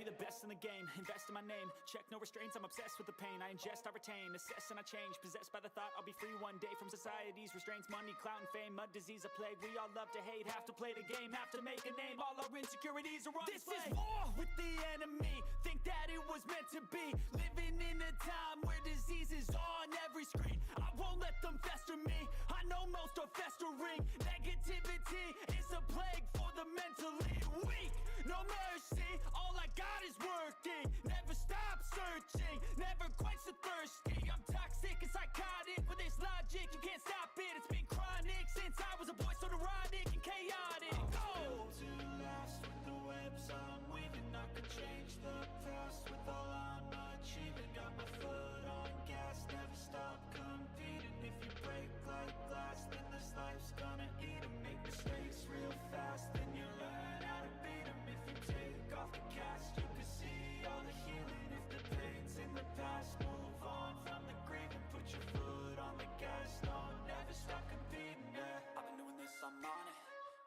be the best in the game, invest in my name, check no restraints, I'm obsessed with the pain. I ingest, I retain, assess and I change, possessed by the thought I'll be free one day from society's restraints. Money, clout and fame, mud, disease, a plague. We all love to hate, have to play the game, have to make a name. All our insecurities are on display. This is war with the enemy, think that it was meant to be. Living in a time where disease is on every screen. I won't let them fester me, I know most are festering. Negativity is a plague for the mentally weak. No mercy, all I got is working. Never stop searching, never quite so thirsty. I'm toxic and psychotic, with this logic you can't stop it. It's been chronic since I was a boy, so neurotic and chaotic. Built to last with the webs I'm weaving. I could change the past with all I'm achieving. Got my foot on gas, never stop competing. If you break like glass, then this life's gonna eat 'em. Make mistakes real fast, then you learn how to beat 'em. If you take off the cast, you can see all the healing. If the pain's in the past, move on from the grave and put your foot on the gas. No, never stop competing, yeah. I've been doing this, I'm on it.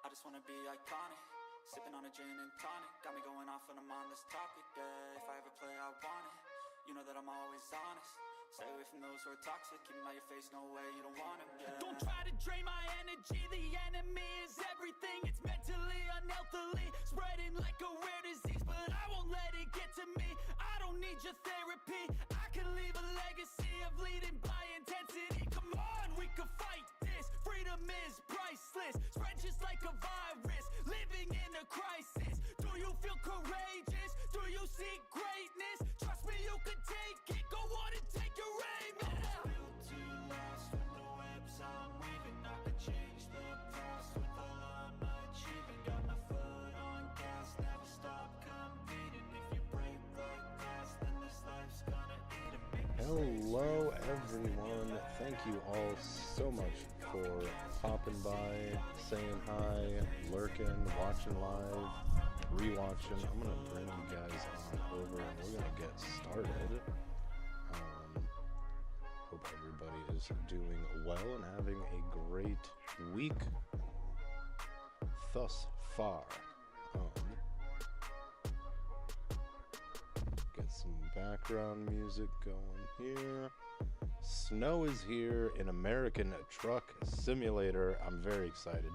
I just wanna be iconic. Sipping on a gin and tonic, got me going off when I'm on this topic, yeah. If I ever play, I want it. You know that I'm always honest. Stay away from those who are toxic, keep them out your face, no way, you don't want them, yeah. Don't try to drain my energy, the enemy is everything. It's mentally, unhealthily, spreading like a rare disease. But I won't let it get to me, I don't need your therapy. I can leave a legacy of leading by intensity. Come on, we can fight this, freedom is priceless. Spread just like a virus, living in a crisis. Do you feel courageous? Do you see greatness? Trust me, you can take it, go on and take your aim, yeah. I was built to last with the webs I'm weaving. I could change the past with all I'm achieving. Got my foot on gas, never stop competing. If you break like glass, then this life's gonna eat 'em. Hello everyone, thank you all so much for popping by, saying hi, lurking, watching live, rewatching. I'm gonna bring you guys on over and we're gonna get started. Hope everybody is doing well and having a great week thus far. Get some background music going here. Snow is here in American Truck Simulator. I'm very excited.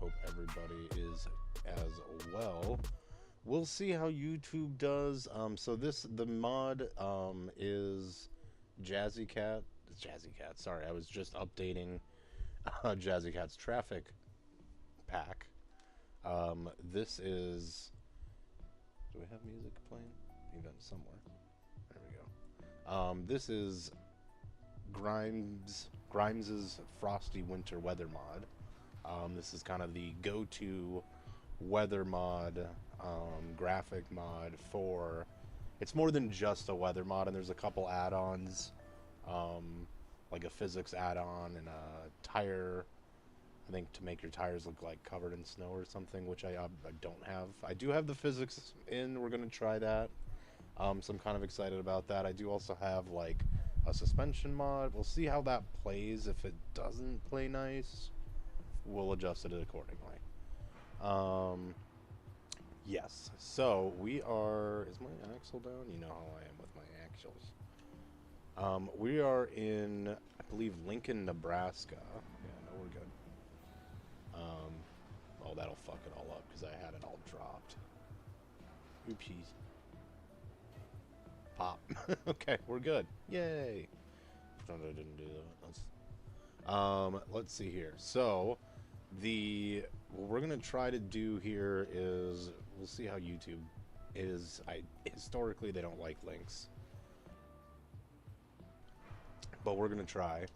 Hope everybody is as well. We'll see how YouTube does. So the mod is Jazzy Cat. Sorry, I was just updating Jazzy Cat's traffic pack. This is. Do we have music playing? Even somewhere. There we go. This is Grimes's Frosty Winter Weather mod. This is kind of the go-to weather mod, graphic mod for. It's more than just a weather mod, and there's a couple add-ons, like a physics add-on and a tire. I think to make your tires look like covered in snow or something, which I don't have. I do have the physics in. We're gonna try that. So I'm kind of excited about that. I do also have like a suspension mod. We'll see how that plays. If it doesn't play nice, we'll adjust it accordingly. Yes. So we are. Is my axle down? You know how I am with my axles. We are in, I believe, Lincoln, Nebraska. Yeah, no, we're good. Oh, that'll fuck it all up because I had it all dropped. Oopsies. Pop. Okay, we're good. Yay. I didn't do that. Let's see here. So, what we're gonna try to do here is we'll see how YouTube is. Historically they don't like links, but we're gonna try.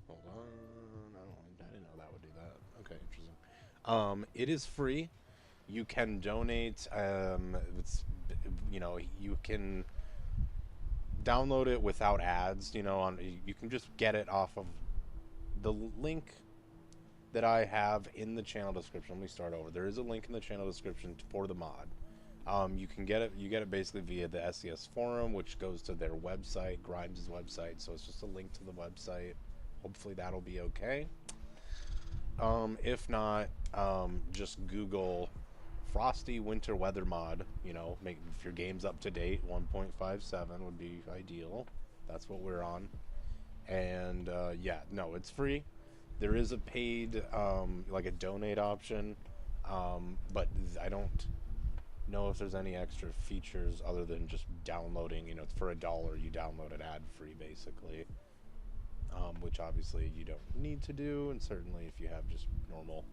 Hold on. I didn't know that would do that. Okay, interesting. It is free. You can donate. You can download it without ads. You can just get it off of the link that I have in the channel description. Let me start over. There is a link in the channel description for the mod. You can get it. You get it basically via the SES forum, which goes to their website, Grimes' website. So it's just a link to the website. Hopefully that'll be okay. If not, just Google frosty winter weather mod. You know, make if your game's up to date, 1.57 would be ideal. That's what we're on. And yeah, no, it's free. There is a paid, like a donate option, but I don't know if there's any extra features other than just downloading. You know, for $1 you download it ad-free basically, which obviously you don't need to do, and certainly if you have just normal,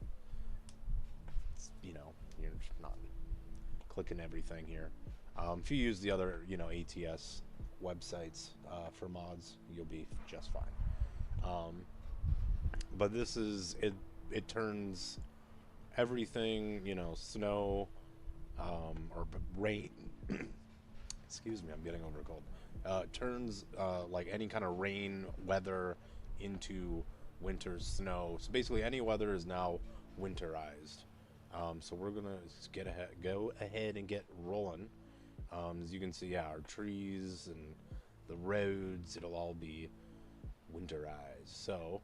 you know, you're just not clicking everything here. If you use the other, you know, ATS websites for mods, you'll be just fine. But this is it turns everything, you know, snow or rain excuse me, I'm getting over a cold, turns like any kind of rain weather into winter snow. So basically any weather is now winterized. So we're gonna go ahead and get rolling. As you can see, yeah, our trees and the roads, it'll all be winterized. So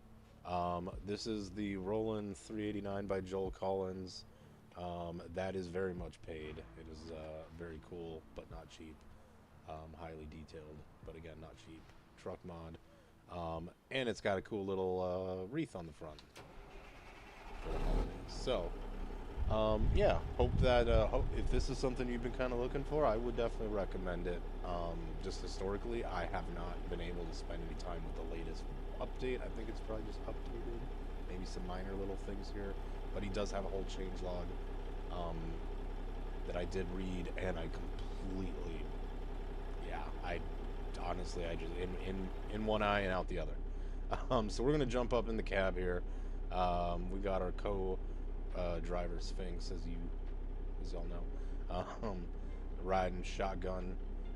this is the Rollin 389 by Joel Collins. That is very much paid. It is very cool, but not cheap. Highly detailed, but again, not cheap. Truck mod. And it's got a cool little wreath on the front for the holidays. So, yeah, hope that if this is something you've been kind of looking for, I would definitely recommend it. Just historically, I have not been able to spend any time with the latest update. I think it's probably just updated, maybe some minor little things here, but he does have a whole changelog that I did read, and I completely, yeah, I honestly, I just in one eye and out the other. So we're gonna jump up in the cab here. We got our driver Sphinx, as y'all know, riding shotgun.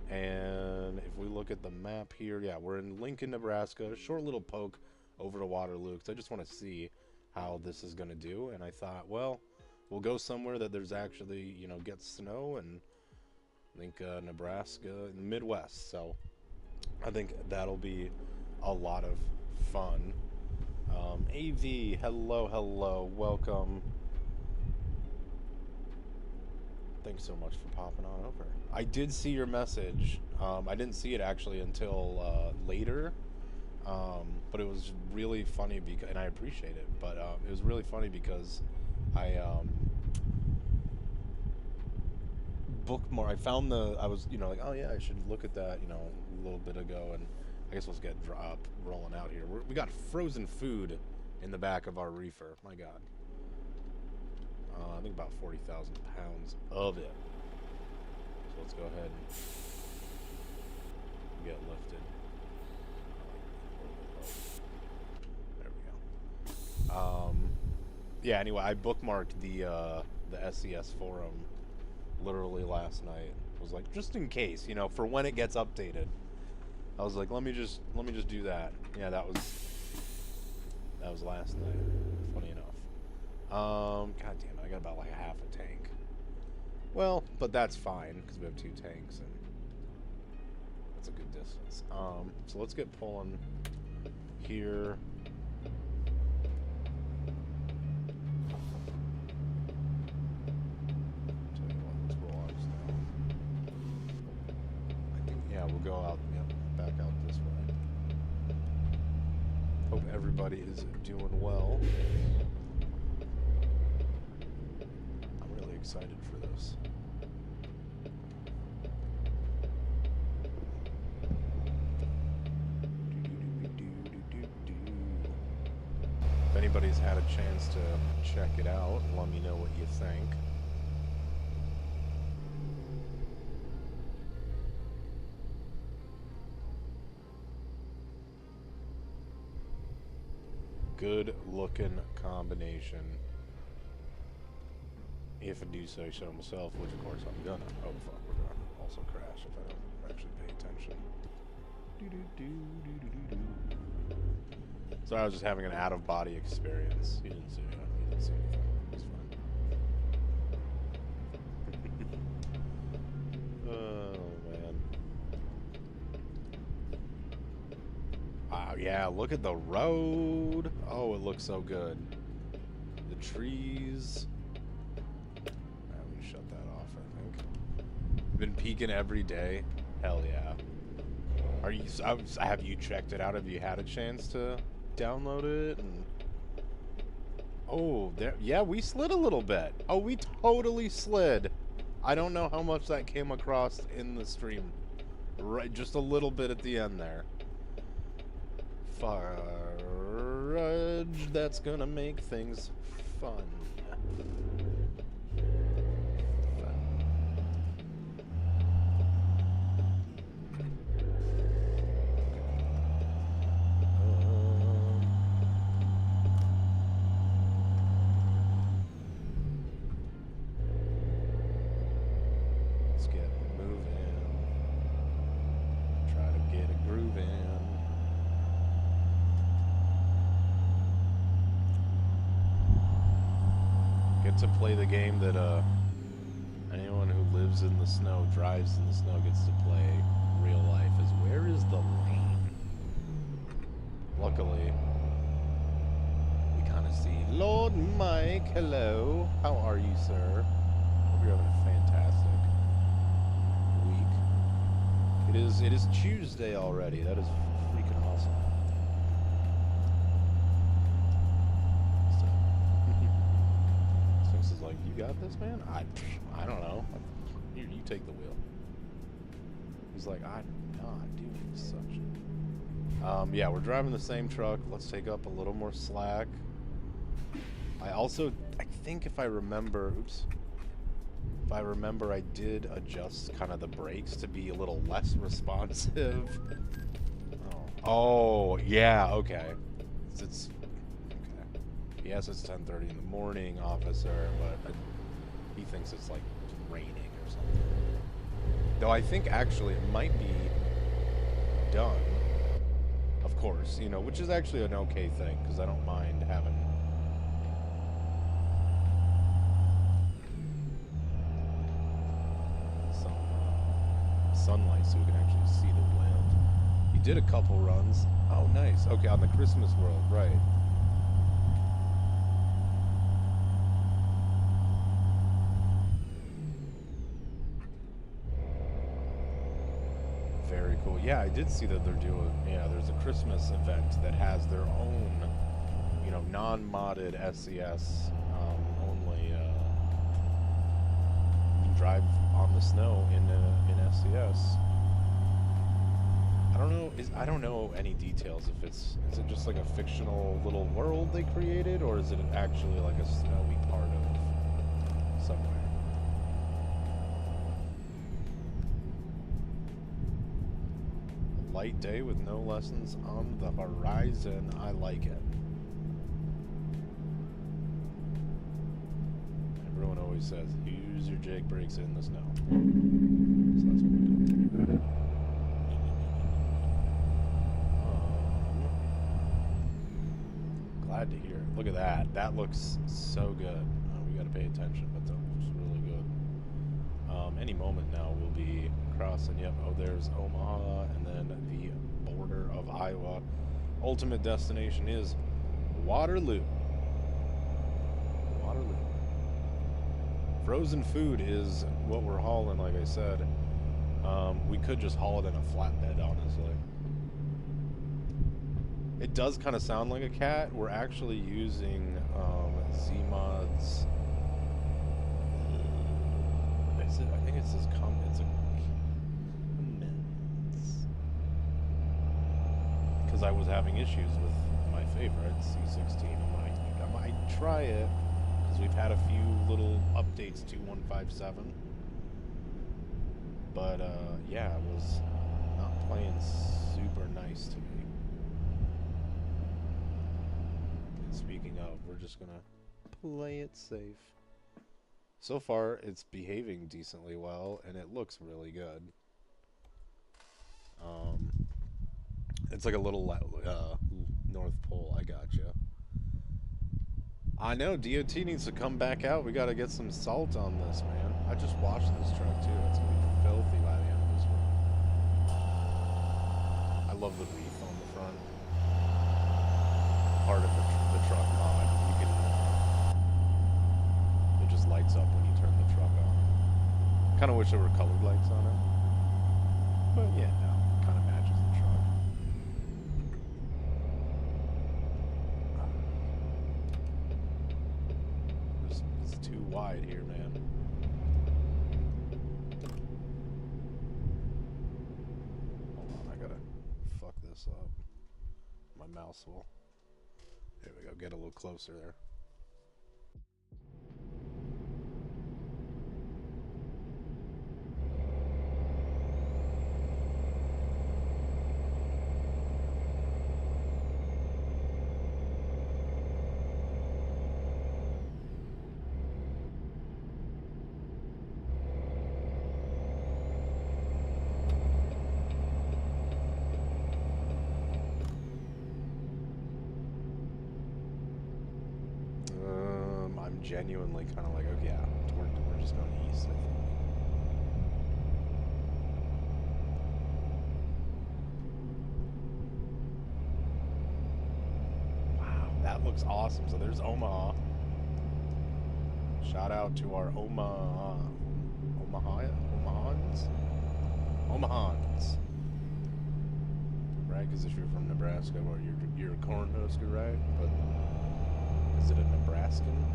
And if we look at the map here, yeah, we're in Lincoln, Nebraska. A short little poke over to Waterloo, because I just want to see how this is going to do. And I thought, well, we'll go somewhere that there's actually, you know, gets snow, and I think Nebraska in the Midwest. So I think that'll be a lot of fun. AV, hello, welcome. Thanks so much for popping on over. I did see your message. I didn't see it actually until later, but it was really funny because, and I appreciate it. But it was really funny because I bookmark. I found I was, you know, like, oh yeah, I should look at that, you know, a little bit ago, and I guess let's get rolling out here. We got frozen food in the back of our reefer. My God. I think about 40,000 pounds of it. So let's go ahead and get lifted. There we go. Yeah, anyway, I bookmarked the SES forum literally last night. I was like, just in case, you know, for when it gets updated. I was like, let me just do that. Yeah, that was last night. Funny enough. God damn it, I got about like a half a tank. Well, but that's fine, because we have 2 tanks, and that's a good distance. So let's get pulling here. Tell you what, let's roll ours now. I think, yeah, we'll go out, back out this way. Hope everybody is doing well. Excited for this. If anybody's had a chance to check it out, let me know what you think. Good looking combination. If I do say so myself, which of course I'm gonna. Oh fuck, we're gonna also crash if I don't actually pay attention. So I was just having an out-of-body experience. You didn't see it. You didn't see anything. It's fine. Oh man. Wow, yeah, look at the road. Oh, it looks so good. The trees. been peeking every day? Hell yeah. Are you? Have you checked it out? Have you had a chance to download it? And oh, there. Yeah, we slid a little bit. Oh, we totally slid. I don't know how much that came across in the stream. Right, just a little bit at the end there. Fudge, that's gonna make things fun. Let's get moving. Try to get a groove in. Get to play the game that anyone who lives in the snow, drives in the snow, gets to play real life. Is where is the lane? Luckily, we kind of see Lord Mike. Hello, how are you, sir? Hope you're having a fantastic week. It is Tuesday already. That is freaking awesome. Sphinx is like, you got this, man? I don't know. Here, you take the wheel. He's like, I'm not doing such. Yeah, we're driving the same truck. Let's take up a little more slack. I think if I remember, if I remember, I did adjust kind of the brakes to be a little less responsive. Oh, yeah, okay. It's okay. Yes, it's 10:30 in the morning, officer, but he thinks it's like raining or something. Though I think actually it might be done, of course, you know, which is actually an okay thing, because I don't mind having some sunlight so we can actually see the land. You did a couple runs. Oh, nice. Okay, on the Christmas world, right. Very cool. Yeah, I did see that they're doing, yeah, there's a Christmas event that has their own, you know, non-modded SCS, only, you can drive on the snow in SCS. I don't know any details if is it just like a fictional little world they created, or is it actually like a snowy part of somewhere? Light day with no lessons on the horizon. I like it. Everyone always says, use your Jake brakes in the snow. So that's what we do. Glad to hear it. Look at that. That looks so good. We got to pay attention, but that looks really good. Any moment now we'll be crossing. Yep. Oh, there's Omaha, and then the border of Iowa. Ultimate destination is Waterloo. Waterloo. Frozen food is what we're hauling, like I said. We could just haul it in a flatbed, honestly. It does kind of sound like a cat. We're actually using Zmod's. I think it says it's a comments. Because I was having issues with my favorite C16. I'm like, I might try it because we've had a few little updates to 157. But yeah, it was not playing super nice to me. And speaking of, we're just gonna play it safe. So far, it's behaving decently well, and it looks really good. It's like a little North Pole. I gotcha. I know, DOT needs to come back out. We gotta get some salt on this, man. I just washed this truck, too. It's gonna be filthy by the end of this one. I love the wreath on the front. Part of the truck mod. You can... it just lights up when you turn the truck on. Kind of wish there were colored lights on it. But yeah, no, kind of matches the truck. It's too wide here, man. Hold on, I gotta fuck this up. My mouse will. There we go, get a little closer there. Genuinely kind of like, okay, yeah, we're just going east, I think. Wow, that looks awesome. So there's Omaha. Shout out to our Omahans? Omahans. Right? Because if you're from Nebraska, well, you're a Cornhusker, right? But is it a Nebraskan?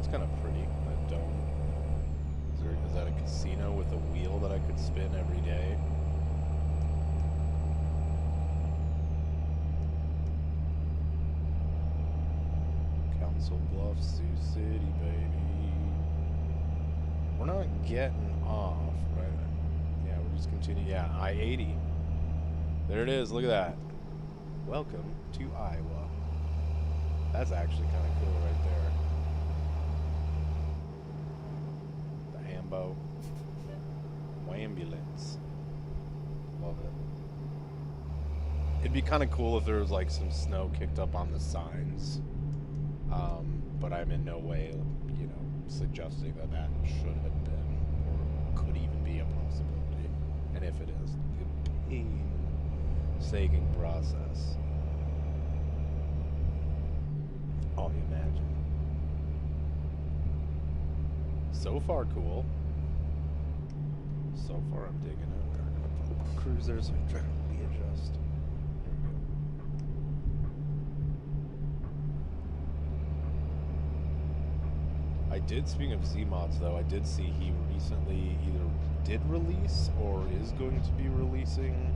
Kind of pretty, that dome. Is that a casino with a wheel that I could spin every day? Council Bluffs, Sioux City, baby. We're not getting off, right? Yeah, we're just continuing. Yeah, I-80. There it is, look at that. Welcome to Iowa. That's actually kind of cool right there. Ambulance. Love it. It'd be kind of cool if there was like some snow kicked up on the signs. But I'm in no way, you know, suggesting that that should have been or could even be a possibility. And if it is, the painstaking process. Oh, you imagine. So far, cool. So far, I'm digging it. We're gonna put cruisers and try to readjust. I did, speaking of Z-Mods though, I did see he recently either did release or is going to be releasing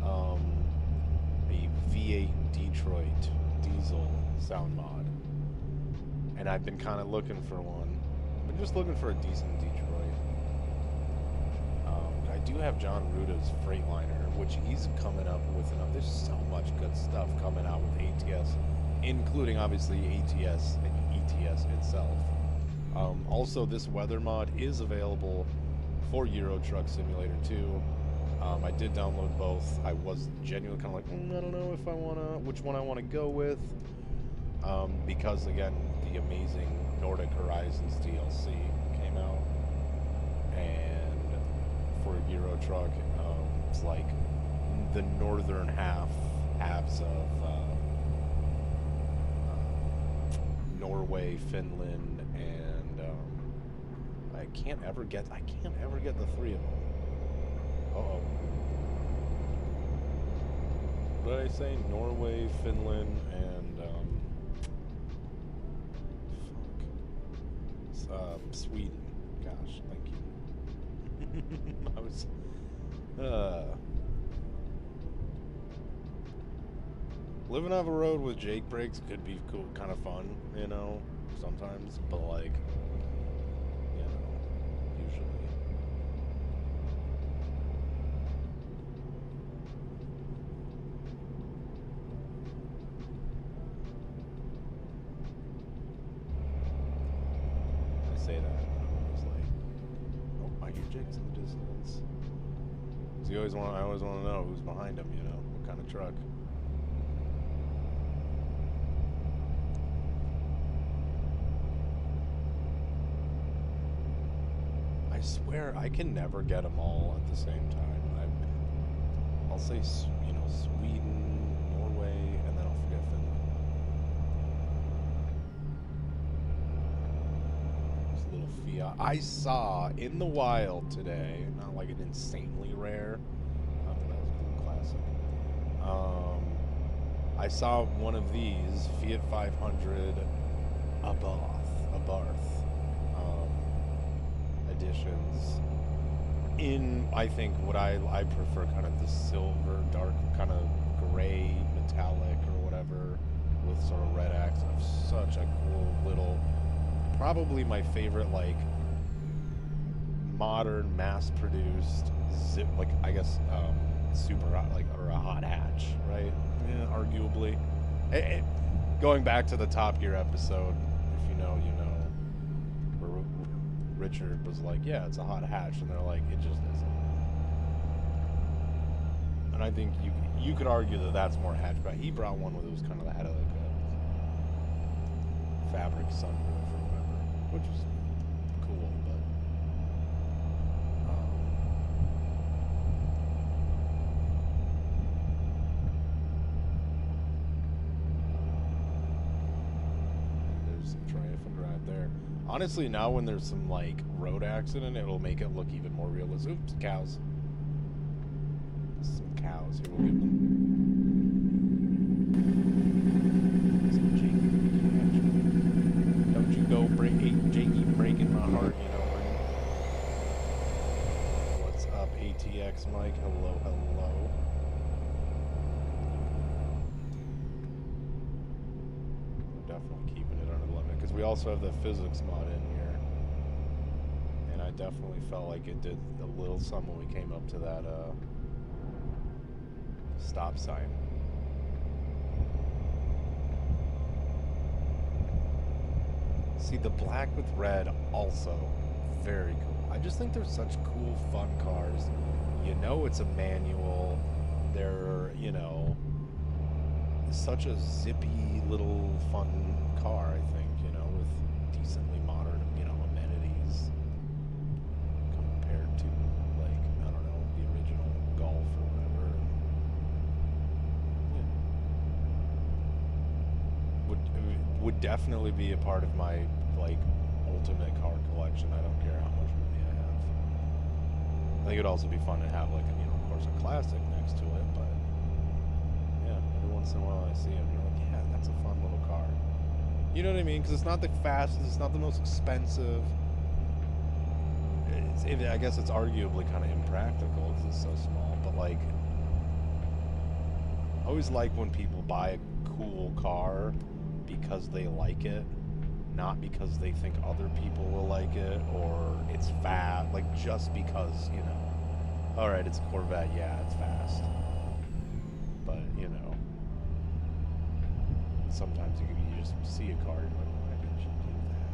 a V8 Detroit diesel sound mod. And I've been kind of looking for one. I've been just looking for a decent Detroit. I do have John Ruda's Freightliner, which he's coming up with enough. There's so much good stuff coming out with ATS, including obviously ATS and ETS itself. Also, this weather mod is available for Euro Truck Simulator 2. I did download both. I was genuinely kind of like, I don't know if I which one I want to go with, because again, the amazing Nordic Horizons DLC came out, and for Euro Truck, it's like the northern halves of Norway, Finland, and I can't ever get the three of them. Uh-oh. What did I say? Norway, Finland, and Sweden. Gosh, thank you. I was living off a road with Jake brakes could be cool, kind of fun, you know, sometimes, but like, you know, usually. I say that, and I was like, oh, I hear Jake's in the distance. So I always want to know who's behind him, you know, what kind of truck. I swear I can never get them all at the same time. I'll say, you know, Sweden, Norway, and then I'll forget Finland. Philadelphia. I saw in the wild today, not like an insanely rare, not that that was a cool classic. I saw one of these Fiat 500 Abarth editions in, I think, what I prefer, kind of the silver, dark, kind of gray, metallic or whatever, with sort of red accent. Such a cool little, probably my favorite, like, modern, mass-produced, like, I guess, super hot, like, or a hot hatch, right? Yeah, arguably. Going back to the Top Gear episode, if you know, you know, where Richard was like, yeah, it's a hot hatch, and they're like, it just isn't. And I think you could argue that that's more hatchback. He brought one that was kind of had like a fabric sunroof or whatever, which was cool, but there's some triumphant ride there. Honestly, now when there's some like road accident, it'll make it look even more realistic. Oops, cows. Some cows here. We'll give them some janky action. Don't you go janky breaking my heart, you know. What's up, ATX Mike? Hello, hello. We're definitely keeping it under limit because we also have the physics mod in here, and I definitely felt like it did a little something when we came up to that stop sign. See, the black with red also very cool. I just think they're such cool, fun cars. You know, it's a manual. They're, you know, such a zippy little fun car, I think, you know, with decently modern, you know, amenities compared to, like, I don't know, the original Golf or whatever. Would definitely be a part of my, like, ultimate car collection. I don't care how much money I have. I think it'd also be fun to have, like, a, you know, of course, a classic next to it, but yeah, every once in a while I see them, you're like, yeah, that's a fun little car. You know what I mean? Because it's not the fastest, it's not the most expensive. I guess it's arguably kind of impractical because it's so small, but, like, I always like when people buy a cool car because they like it, not because they think other people will like it or it's fast, like just because, you know, all right, it's a Corvette, yeah, it's fast, but, you know, sometimes you just see a car, you're like, why did you do that?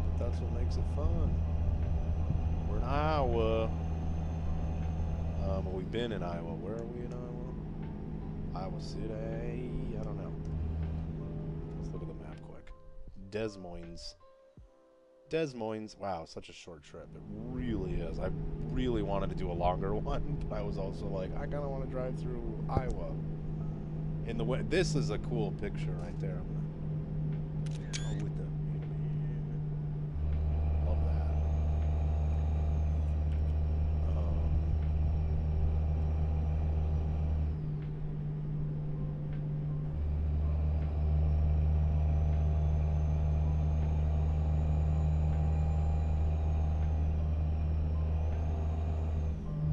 But that's what makes it fun. We're in Iowa. We've been in Iowa. Where are we in Iowa? Iowa City? I don't know. Let's look at the map quick. Des Moines. Des Moines. Wow, such a short trip. It really is. I really wanted to do a longer one, but I was also like, I kind of want to drive through Iowa. In the way, this is a cool picture right there. Oh, with the love that.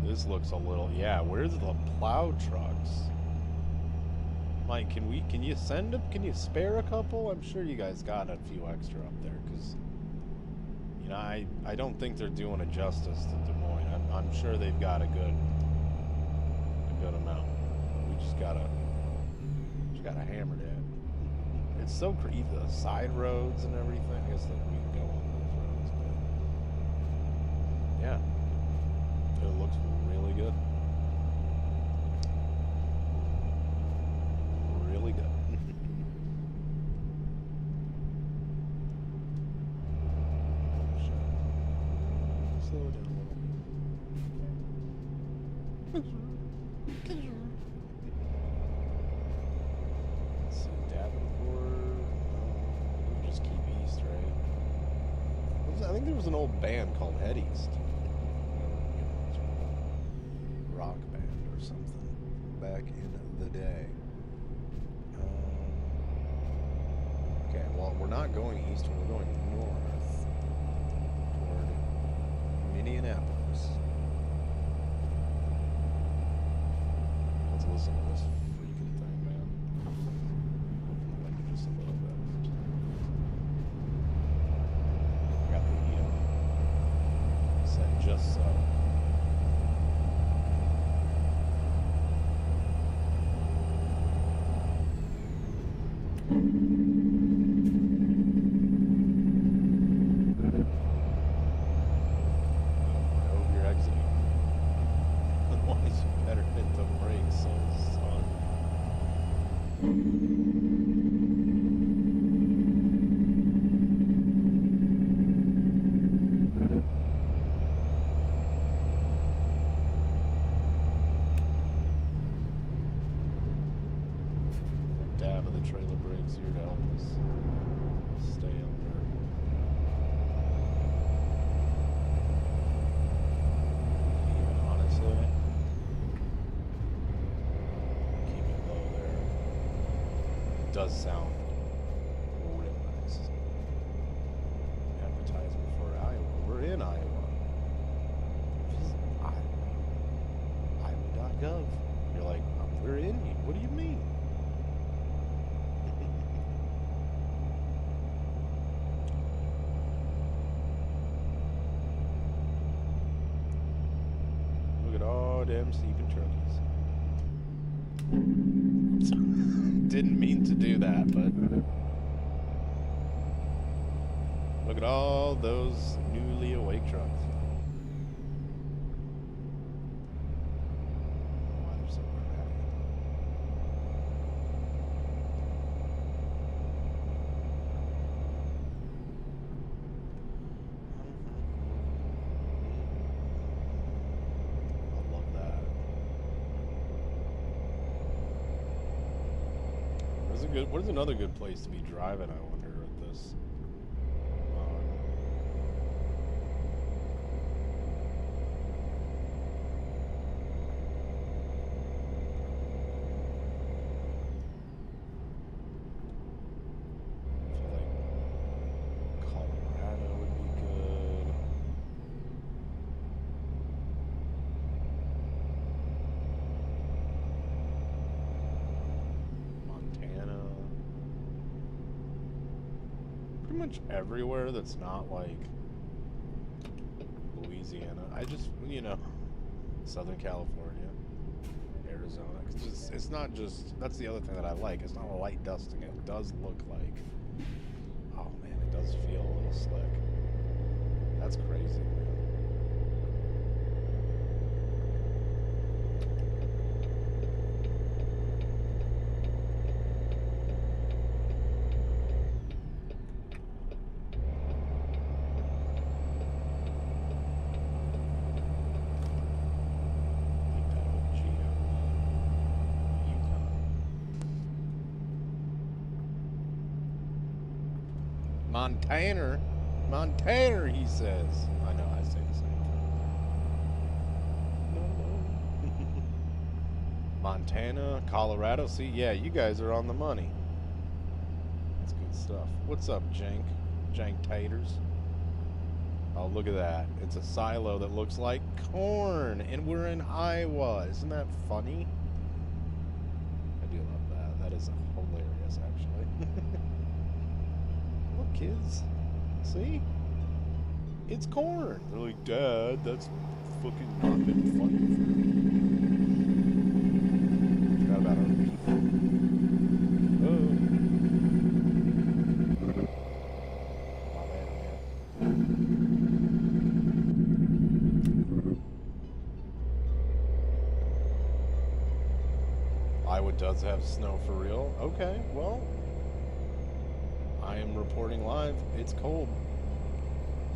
This looks a little, yeah, where's the plow trucks? Mike, can you send them? Can you spare a couple? I'm sure you guys got a few extra up there, because, you know, I don't think they're doing it justice to Des Moines. I'm sure they've got a good amount. We just gotta hammer it. It's so creepy, the side roads and everything. I guess that we can go on those roads, but yeah, it looks really good. Really good. Slow down a little. Let's see, Davenport. We'll just keep east, right? think there was an old band called Head East. Rock band or something back in the day. Okay, well, we're not going east, we're going north toward Minneapolis. Let's listen to this freaking thing, man. Open the window just a little bit. I got the heat on. Set just so. Trailer brakes here to help us stay under. Even honestly, keep it low there. It does sound real nice. Advertisement for Iowa. We're in Iowa. Visit Iowa.gov. You're like, we're in here. What do you mean? Damn steeping truckies. Didn't mean to do that, but look at all those newly awake trucks. Why they're so crappy. Where's another good place to be driving, I wonder, at this? I feel like Colorado would be good. Montana. Pretty much everywhere that's not like Louisiana. I just, you know, Southern California, Arizona. It's not just, that's the other thing that I like. It's not a light dusting. It does look like, oh man, it does feel a little slick. That's crazy, man. Montana, he says. I know, I say the same thing. No. Montana, Colorado. See, yeah, you guys are on the money. That's good stuff. What's up, Jank Taters? Oh, look at that. It's a silo that looks like corn, and we're in Iowa. Isn't that funny? I do love that. That is hilarious, actually. Look, kids. See? It's corn. They're like, Dad, that's fucking not been funny for me. Forgot about our beef. Oh. My bad, man. Iowa does have snow for real. Okay, well, I am reporting live. It's cold.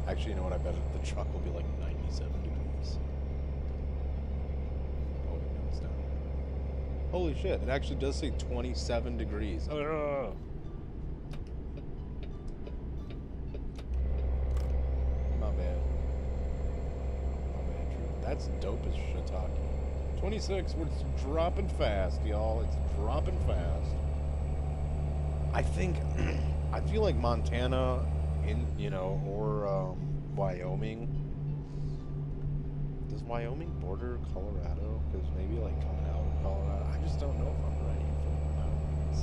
Actually, you know what? I bet the truck will be like 97 degrees. Oh, no, it's down here. Holy shit, it actually does say 27 degrees. Ugh. That's dope as shiitake. 26, we're dropping fast, y'all. It's dropping fast. I think, I feel like Montana, or Wyoming. Does Wyoming border Colorado? Because maybe like coming out of Colorado. I just don't know if I'm ready for the mountains.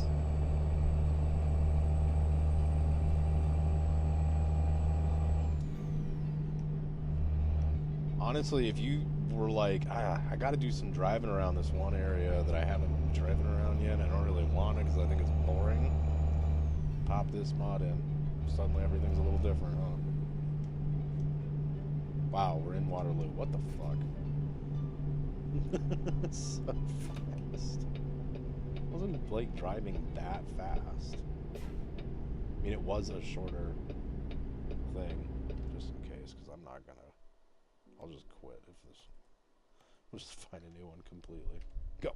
Honestly, if you were like, I got to do some driving around this one area that I haven't driven around yet, and I don't really want it because I think it's boring, pop this mod in. Suddenly everything's a little different, huh? Wow, we're in Waterloo. What the fuck? So fast. Wasn't Blake driving that fast? I mean, it was a shorter thing, just in case, because I'm not gonna. I'll just quit if this. We'll just find a new one completely. Go.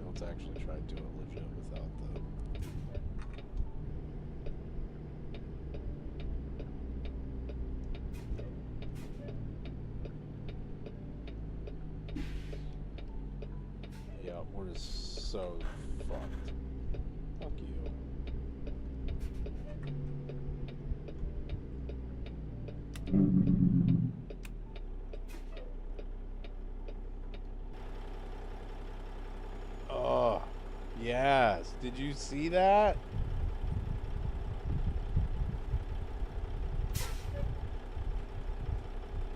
Let's actually try to do it legit without the. Yeah, we're just so fucked. Fuck you. Oh, yes. Did you see that?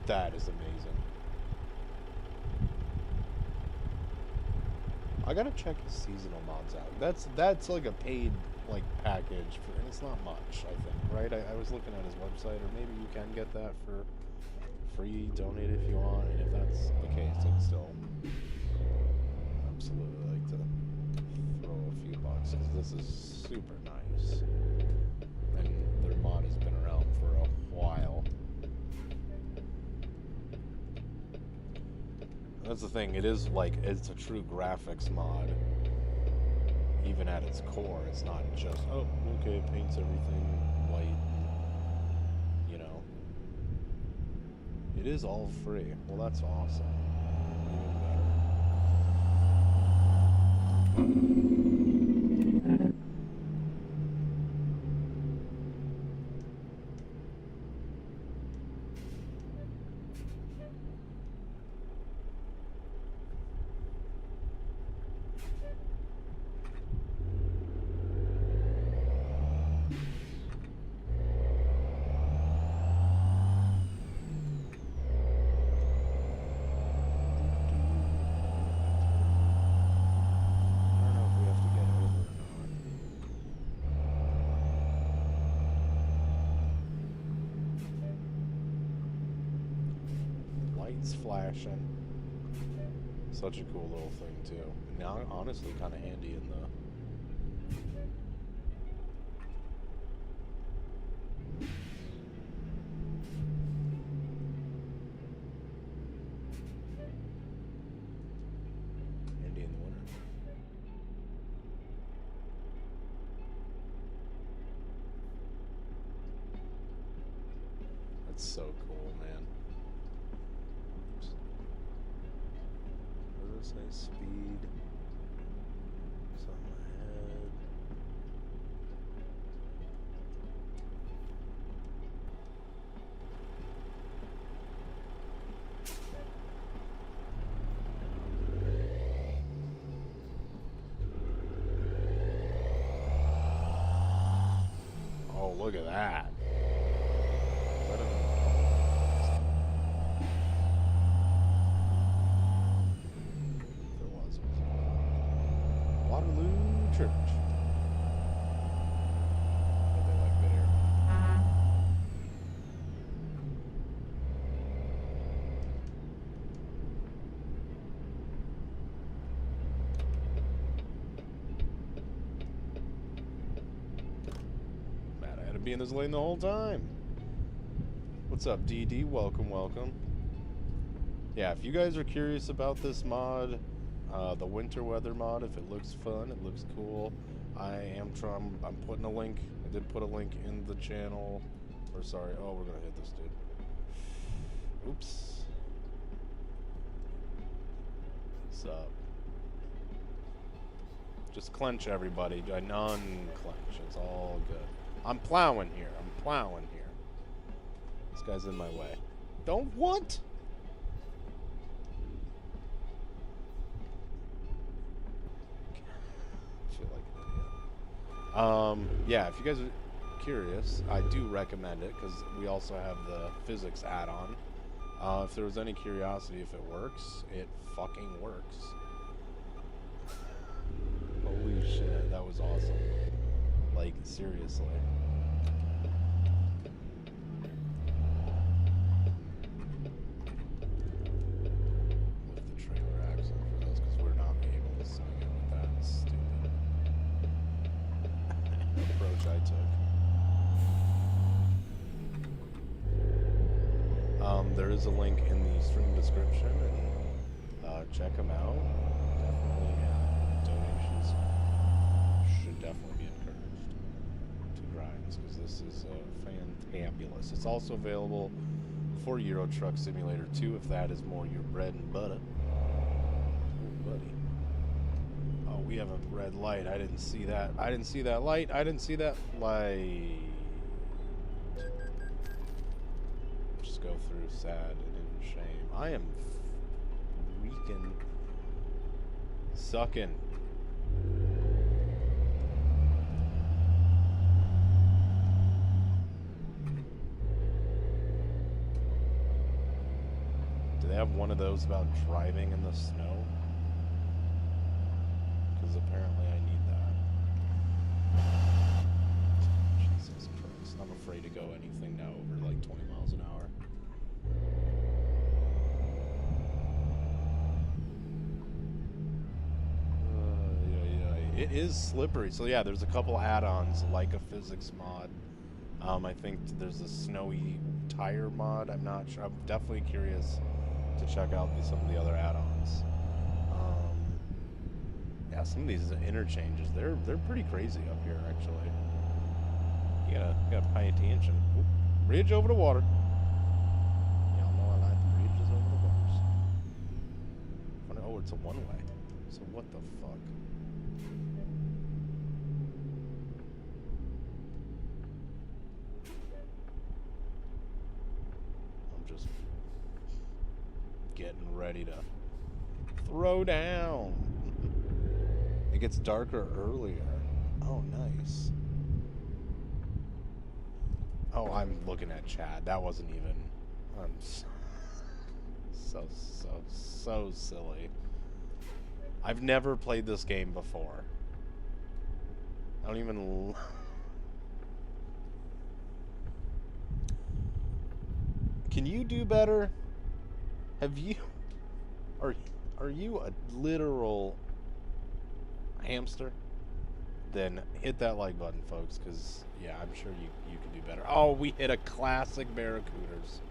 That is amazing. I gotta check his seasonal mods out. That's like a paid like package for, and it's not much, I think, right? I was looking at his website, or maybe you can get that for free, donate if you want, and if that's the case, I'd still absolutely like to throw a few bucks, because this is super nice, and their mod has been around for a while. That's the thing, it is like, it's a true graphics mod. Even at its core, it's not just, oh, okay, it paints everything white, you know. It is all free. Well, that's awesome. Even better. Flashing. Such a cool little thing too. And now honestly kind of handy in the winter. That's so cool, man. Say speed. It's on my head. Oh, look at that. Waterloo Church. But they like good air. Man, I had to be in this lane the whole time. What's up, DD? Welcome, welcome. Yeah, if you guys are curious about this mod, the winter weather mod, if it looks fun, it looks cool. I'm putting a link. I did put a link in the channel. Or sorry. Oh, we're gonna hit this dude. Oops. What's up? Just clench, everybody. Non-clench. It's all good. I'm plowing here. I'm plowing here. This guy's in my way. Don't what? I feel like an idiot. Yeah, if you guys are curious, I do recommend it because we also have the physics add-on. If there was any curiosity if it works, it fucking works. Holy shit, that was awesome. Like, seriously. Lift the trailer axle for this because we're not able to swing it with that stupid approach I took. There is a link in the stream description, and check them out. Definitely, donations should definitely be encouraged to Grimes, because this is fantabulous. It's also available for Euro Truck Simulator 2, if that is more your bread and butter. Oh, buddy. Oh, we have a red light. I didn't see that. I didn't see that light. I didn't see that light. Just go through sad and in shame. I am freaking sucking. Do they have one of those about driving in the snow? Because apparently I need that. Jesus Christ. I'm afraid to go anything now over like 20 miles an hour. It is slippery. So yeah, there's a couple add-ons like a physics mod. I think there's a snowy tire mod. I'm not sure. I'm definitely curious to check out some of the other add-ons. Yeah, some of these interchanges, they're pretty crazy up here actually. You gotta pay attention. Oop, bridge over the water. Y'all know I like the bridges over the waters. Oh, it's a one-way. So what the fuck? Just getting ready to throw down. It gets darker earlier. Oh, nice. Oh, I'm looking at chat. That wasn't even. I'm so silly. I've never played this game before. I don't even. Can you do better? Have you... Are you a literal hamster? Then hit that like button, folks, because, yeah, I'm sure you can do better. Oh, we hit a classic Barracudas.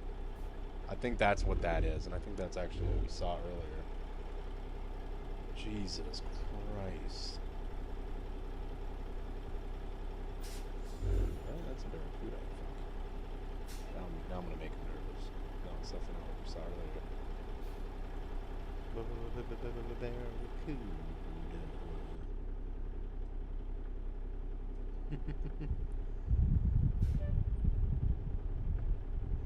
I think that's what that is, and I think that's actually what we saw earlier. Jesus Christ. Well, that's a Barracuda, I think. Now I'm going to make him nervous. No, it's definitely not what we saw earlier.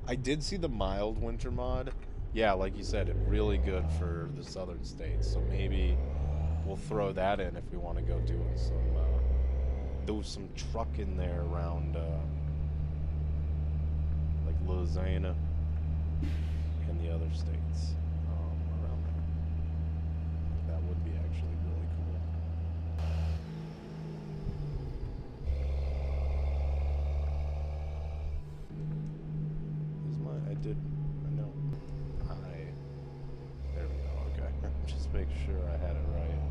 I did see the mild winter mod. Yeah, like you said, really good for the southern states. So maybe we'll throw that in if we want to go doing some trucking there around like Louisiana and the other states around there. That would be actually really cool. There we go, okay. Just make sure I had it right.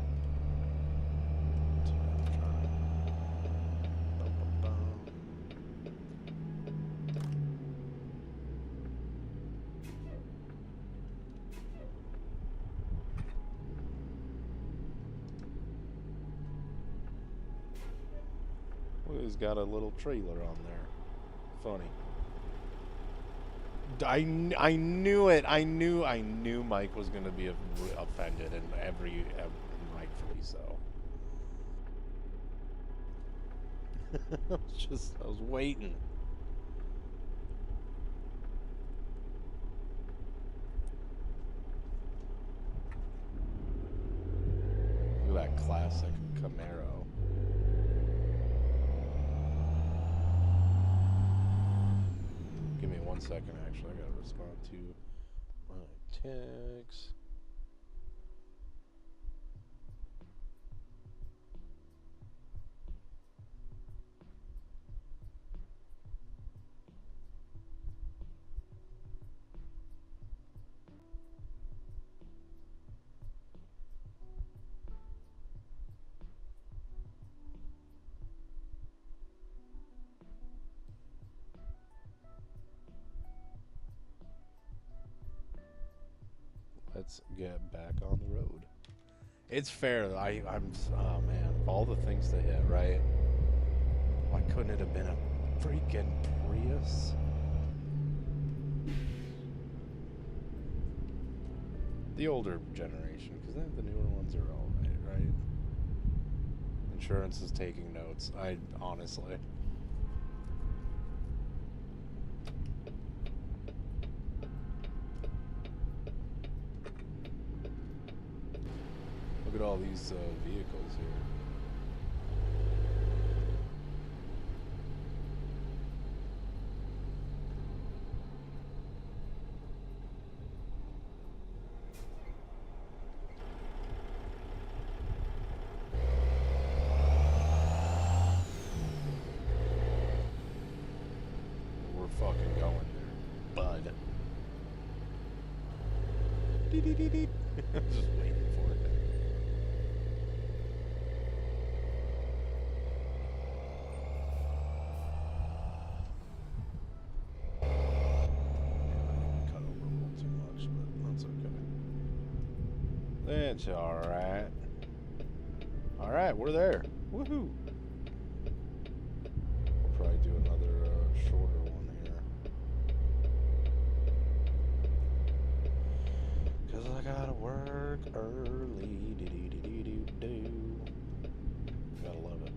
he's got a little trailer on there. Funny. I knew it. I knew Mike was gonna be offended, and rightfully so. I was waiting. Look at that classic Camaro. Give me 1 second, actually. I gotta respond to my text. Let's get back on the road. It's fair. I'm. Oh man, of all the things to hit, right? Why couldn't it have been a freaking Prius? The older generation, because then the newer ones are all right? Insurance is taking notes. Honestly. Look at all these vehicles here. We're fucking going there, bud. Dee-dee-dee-dee. I was just waiting for it. It's alright. Alright, we're there. Woohoo! We'll probably do another shorter one here. Cause I gotta work early. Do-do-do-do-do. Gotta love it.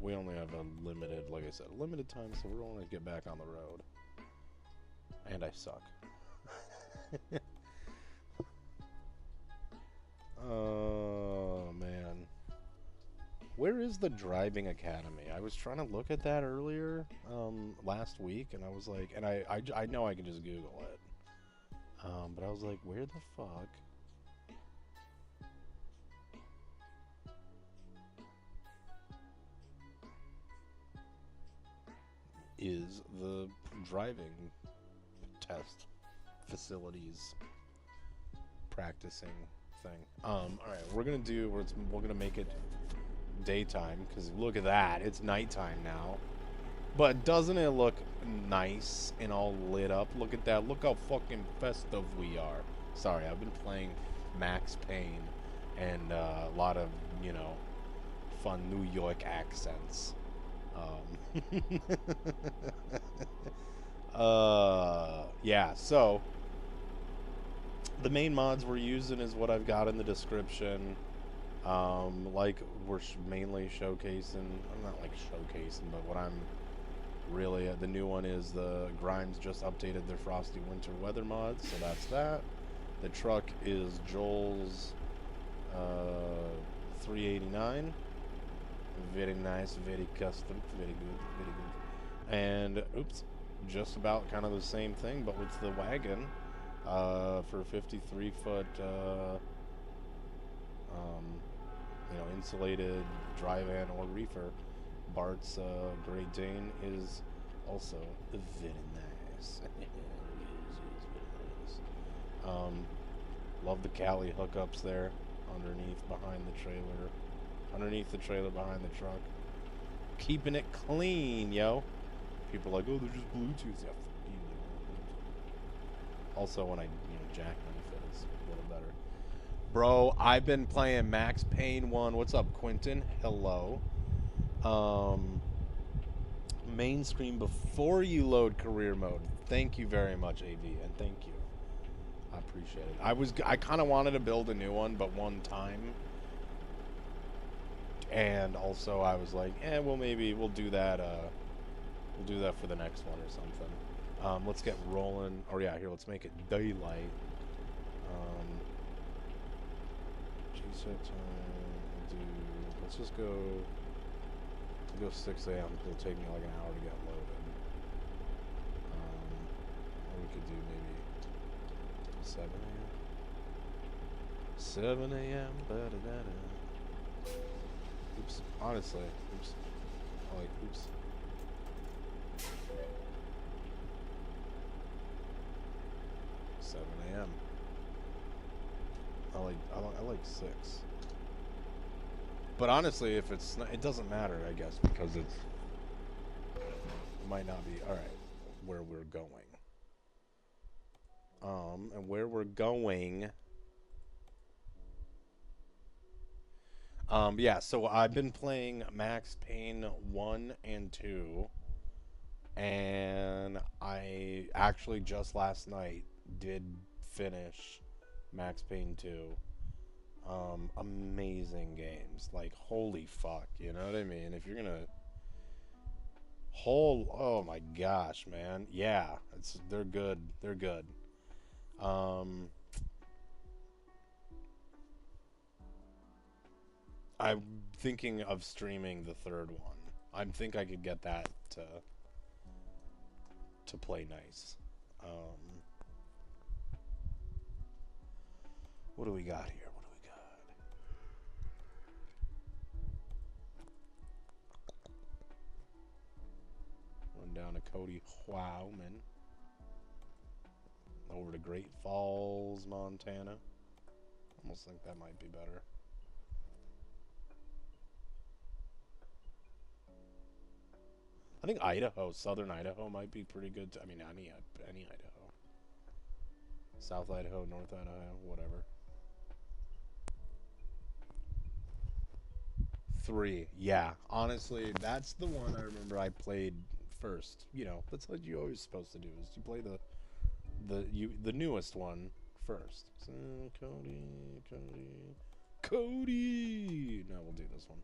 We only have a limited, like I said, a limited time, so we're only to get back on the road. And I suck. Oh, man. Where is the driving academy? I was trying to look at that earlier, last week, and I was like, and I know I can just Google it. But I was like, where the fuck is the driving test facilities practicing thing? Alright, we're gonna make it daytime, because look at that, it's nighttime now. But doesn't it look nice and all lit up? Look at that, look how fucking festive we are. Sorry, I've been playing Max Payne and a lot of, you know, fun New York accents. Yeah, so the main mods we're using is what I've got in the description. Like we're mainly showcasing, I'm not like showcasing, but what I'm really, the new one is the Grimes just updated their Frosty Winter Weather mod, so that's that. The truck is Joel's 389. Very nice, very custom, very good, very good. And, oops, just about kind of the same thing, but with the wagon, for 53-foot, you know, insulated dry van or reefer, Bart's Great Dane is also very nice. Love the Cali hookups there, underneath the trailer behind the truck. Keeping it clean, yo. People are like, oh, they're just Bluetooth. Yeah, also, when I, jackknife it, it's a little better. Bro, I've been playing Max Payne 1. What's up, Quentin? Hello. Main screen before you load career mode. Thank you very much, AV, and thank you. I appreciate it. I kind of wanted to build a new one, but one time. And also, I was like, well, maybe we'll do that. We'll do that for the next one or something. Let's get rolling. Or yeah, here, let's make it daylight. G-set time. Let's just go. Go 6 a.m. It'll take me like an hour to get loaded. Or we could do maybe 7 a.m. 7 a.m. Da-da-da-da. Oops. Honestly. Oops. Oops. A.m. I like 6. But honestly, if it's not, it doesn't matter, I guess, because it might not be. All right, where we're going. And where we're going. Yeah, so I've been playing Max Payne 1 and 2. And I actually just last night did finish Max Payne 2. Amazing games. Like, holy fuck, you know what I mean? If you're gonna... Oh my gosh, man. Yeah, they're good. They're good. I'm thinking of streaming the third one. I think I could get that to play nice. What do we got here? What do we got? Run down to Cody Wowman. Over to Great Falls, Montana. Almost think that might be better. I think Idaho, southern Idaho might be pretty good. I mean, any Idaho. South Idaho, North Idaho, whatever. 3, yeah. Honestly, that's the one I remember I played first. You know, that's what you're always supposed to do, is you play the newest one first. So, Cody. No, we'll do this one.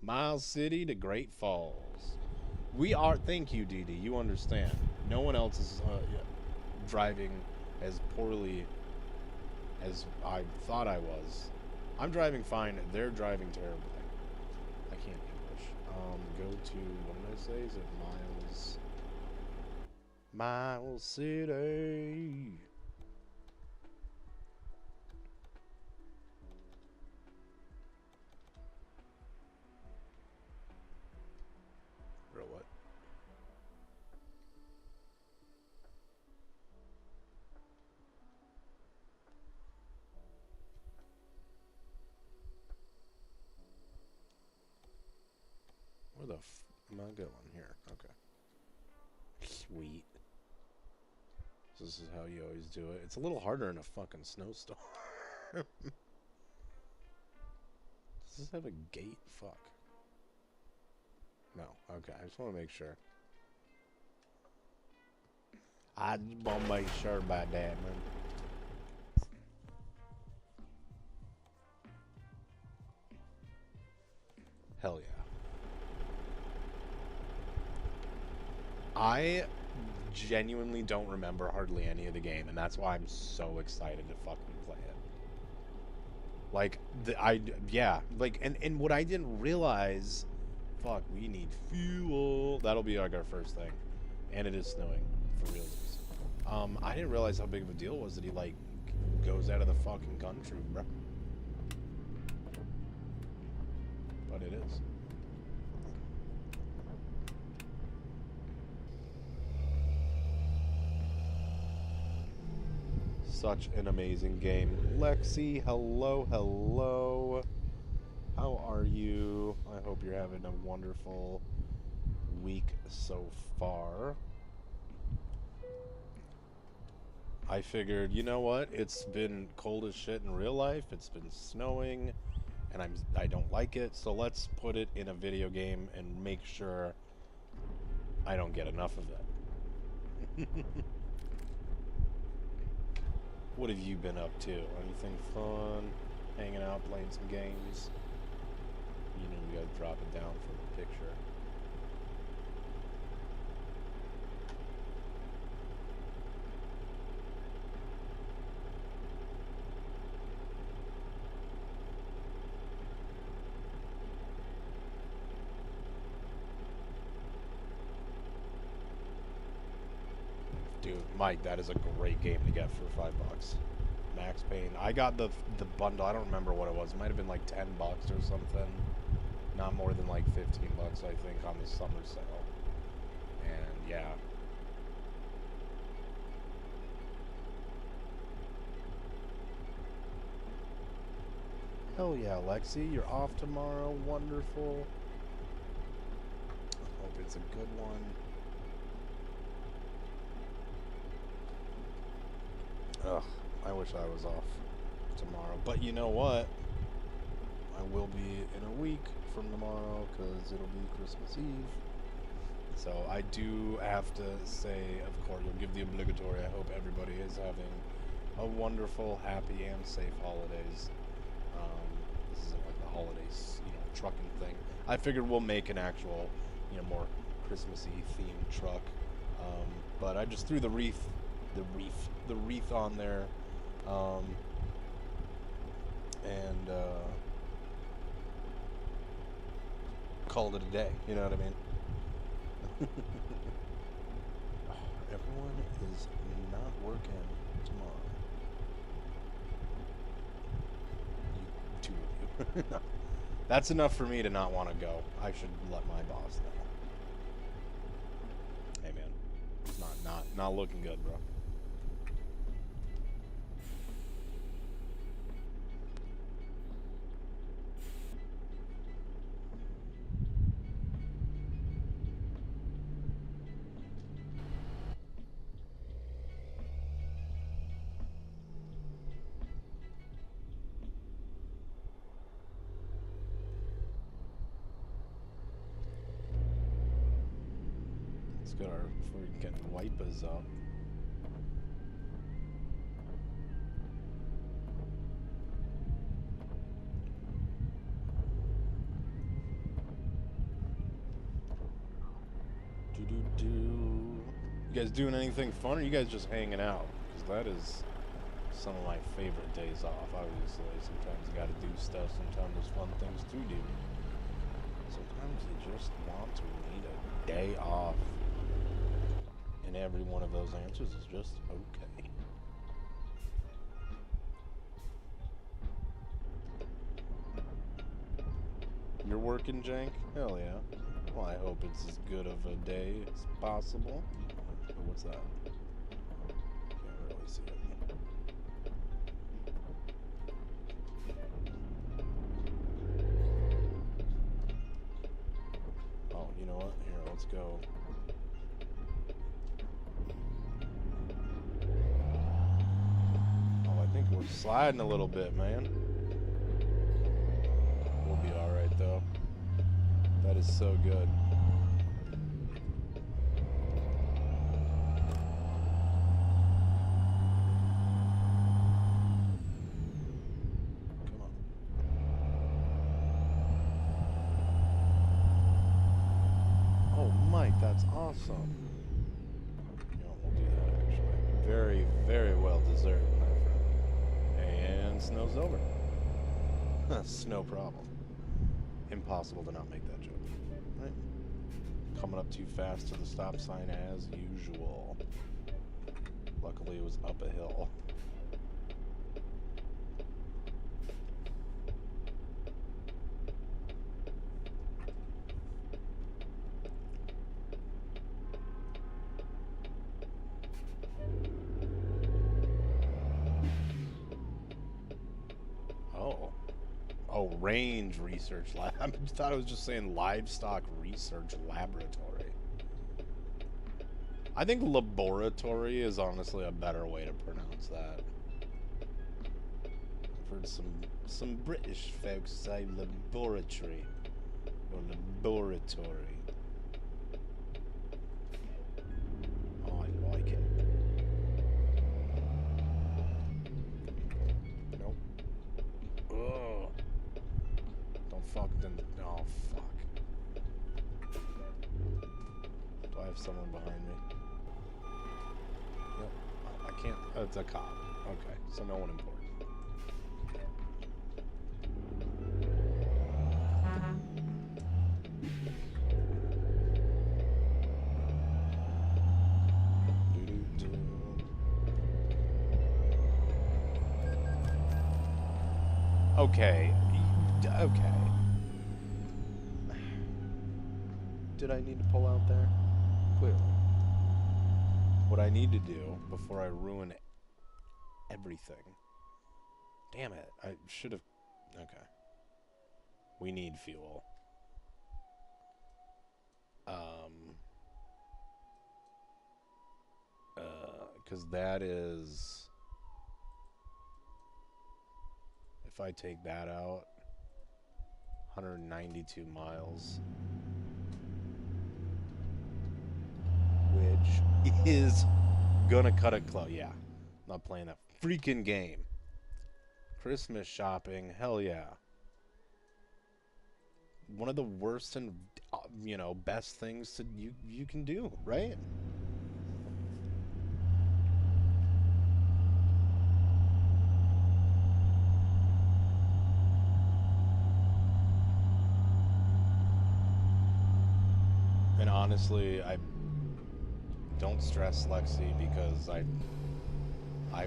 Miles City to Great Falls. We are, thank you, Dee Dee, you understand. No one else is driving as poorly as I thought I was. I'm driving fine, they're driving terribly. I can't English. Go to, what did I say? Is it Miles City? Or what? Where the am I going here? Okay. Sweet. This is how you always do it. It's a little harder in a fucking snowstorm. Does this have a gate? Fuck. No. Okay, I just want to make sure. I just want to make sure about that, man. Hell yeah. I genuinely don't remember hardly any of the game, and that's why I'm so excited to fucking play it. Like, yeah, like, and what I didn't realize, fuck, we need fuel. That'll be like our first thing, and it is snowing for realsies. I didn't realize how big of a deal it was that he like goes out of the fucking country, bro. But it is. such an amazing game. Lexi, hello, hello. How are you? I hope you're having a wonderful week so far. I figured, you know what? It's been cold as shit in real life. It's been snowing, and I don't like it. So let's put it in a video game and make sure I don't get enough of it. What have you been up to? Anything fun? Hanging out, playing some games? You know we gotta drop it down for the picture. Dude, Mike, that is a great game to get for $5. Max Payne. I got the bundle. I don't remember what it was. It might have been like $10 or something. Not more than like $15, I think, on the summer sale. And yeah. Hell yeah, Lexi. You're off tomorrow. Wonderful. I hope it's a good one. Ugh, I wish I was off tomorrow. But you know what? I will be in a week from tomorrow because it'll be Christmas Eve. So I do have to say, of course, you'll give the obligatory. I hope everybody is having a wonderful, happy, and safe holidays. This isn't like the holidays, trucking thing. I figured we'll make an actual, more Christmassy themed truck. But I just threw the wreath on there, and called it a day. You know what I mean? Everyone is not working tomorrow. Two of you. That's enough for me to not want to go. I should let my boss know. Hey man, it's not looking good, bro. Let's get our freaking wipers up. You guys doing anything fun, or are you guys just hanging out? Because that is some of my favorite days off, obviously. Sometimes you gotta do stuff, sometimes there's fun things to do. Sometimes you just want to need a day off. And every one of those answers is just okay. You're working, Jank? Hell yeah. Well, I hope it's as good of a day as possible. Oh, what's that? Can't really see it. Oh, you know what? Here, let's go. Oh, I think we're sliding a little bit, man. We'll be alright, though. That is so good. Come on. Oh, Mike, that's awesome. You know, we'll do that, actually. Very, very well deserved, my friend. And snow's over. That's no problem. Impossible to not make that joke. Right? Coming up too fast to the stop sign as usual. Luckily it was up a hill. Oh. Oh, range research lab. I thought I was just saying livestock research laboratory. I think laboratory is honestly a better way to pronounce that. I've heard some British folks say laboratory or laboratory. Oh, I like it. Nope. Ugh. Don't fuck them. Oh, fuck. Do I have someone behind me? Yep. I can't. Oh, it's a cop. Okay, so no one important. Okay. Okay. Did I need to pull out there? Clearly. What I need to do before I ruin everything. Damn it. I should have... Okay. We need fuel. Because that is... If I take that out, 192 miles. Which is gonna cut it close. Yeah. I'm not playing that freaking game. Christmas shopping, hell yeah. One of the worst and, you know, best things to you can do, right? And honestly, I don't stress Lexi because I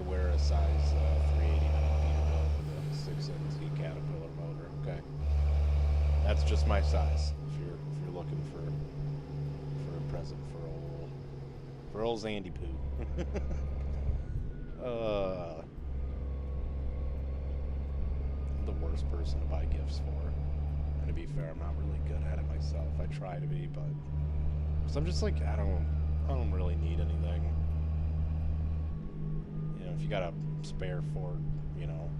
wear a size 380 Peterbilt with a 6NT Caterpillar motor. Okay, that's just my size. If you're looking for a present for old Zandy Poo. I'm the worst person to buy gifts for. And to be fair, I'm not really good at it myself. I try to be, but because I'm just like I don't really need anything. You know, if you got a spare Ford, you know,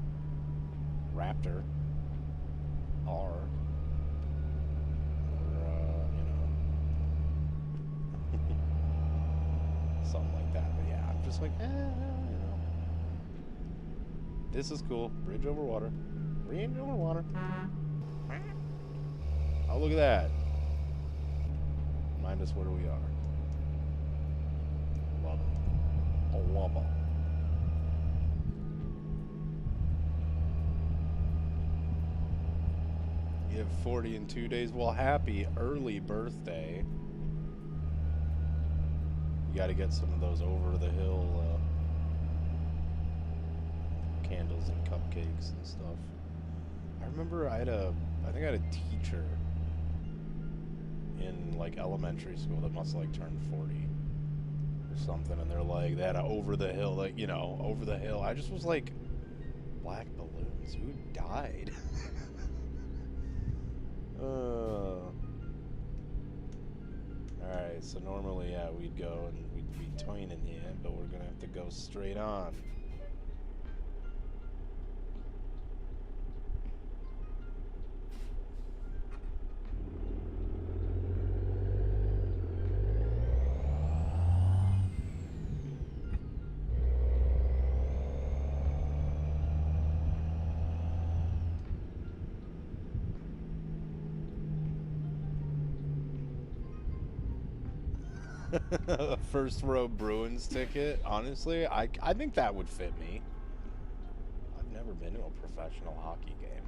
Raptor R, or you know, something like that. But yeah, I'm just like, you know, this is cool. Bridge over water. Bridge over water. Oh, look at that. Remind us where we are. Love it. Oh, love it. You have 40 in 2 days. Well, happy early birthday. You got to get some of those over the hill candles and cupcakes and stuff. I remember I think I had a teacher in like elementary school that must like turn 40 or something, and they're like, they had a over the hill, like, you know, over the hill. I just was like, black balloons, who died? Alright, so normally, yeah, we'd go and we'd be toining here, but we're gonna have to go straight on. A first row Bruins ticket, honestly, I think that would fit me. I've never been to a professional hockey game,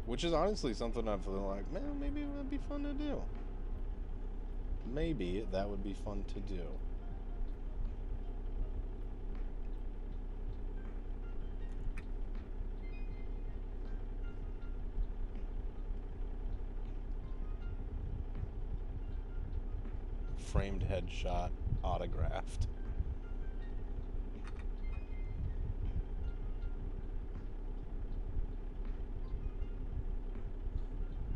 which is honestly something I'm feeling like, man, maybe it would be fun to do. Maybe that would be fun to do. Framed headshot, autographed.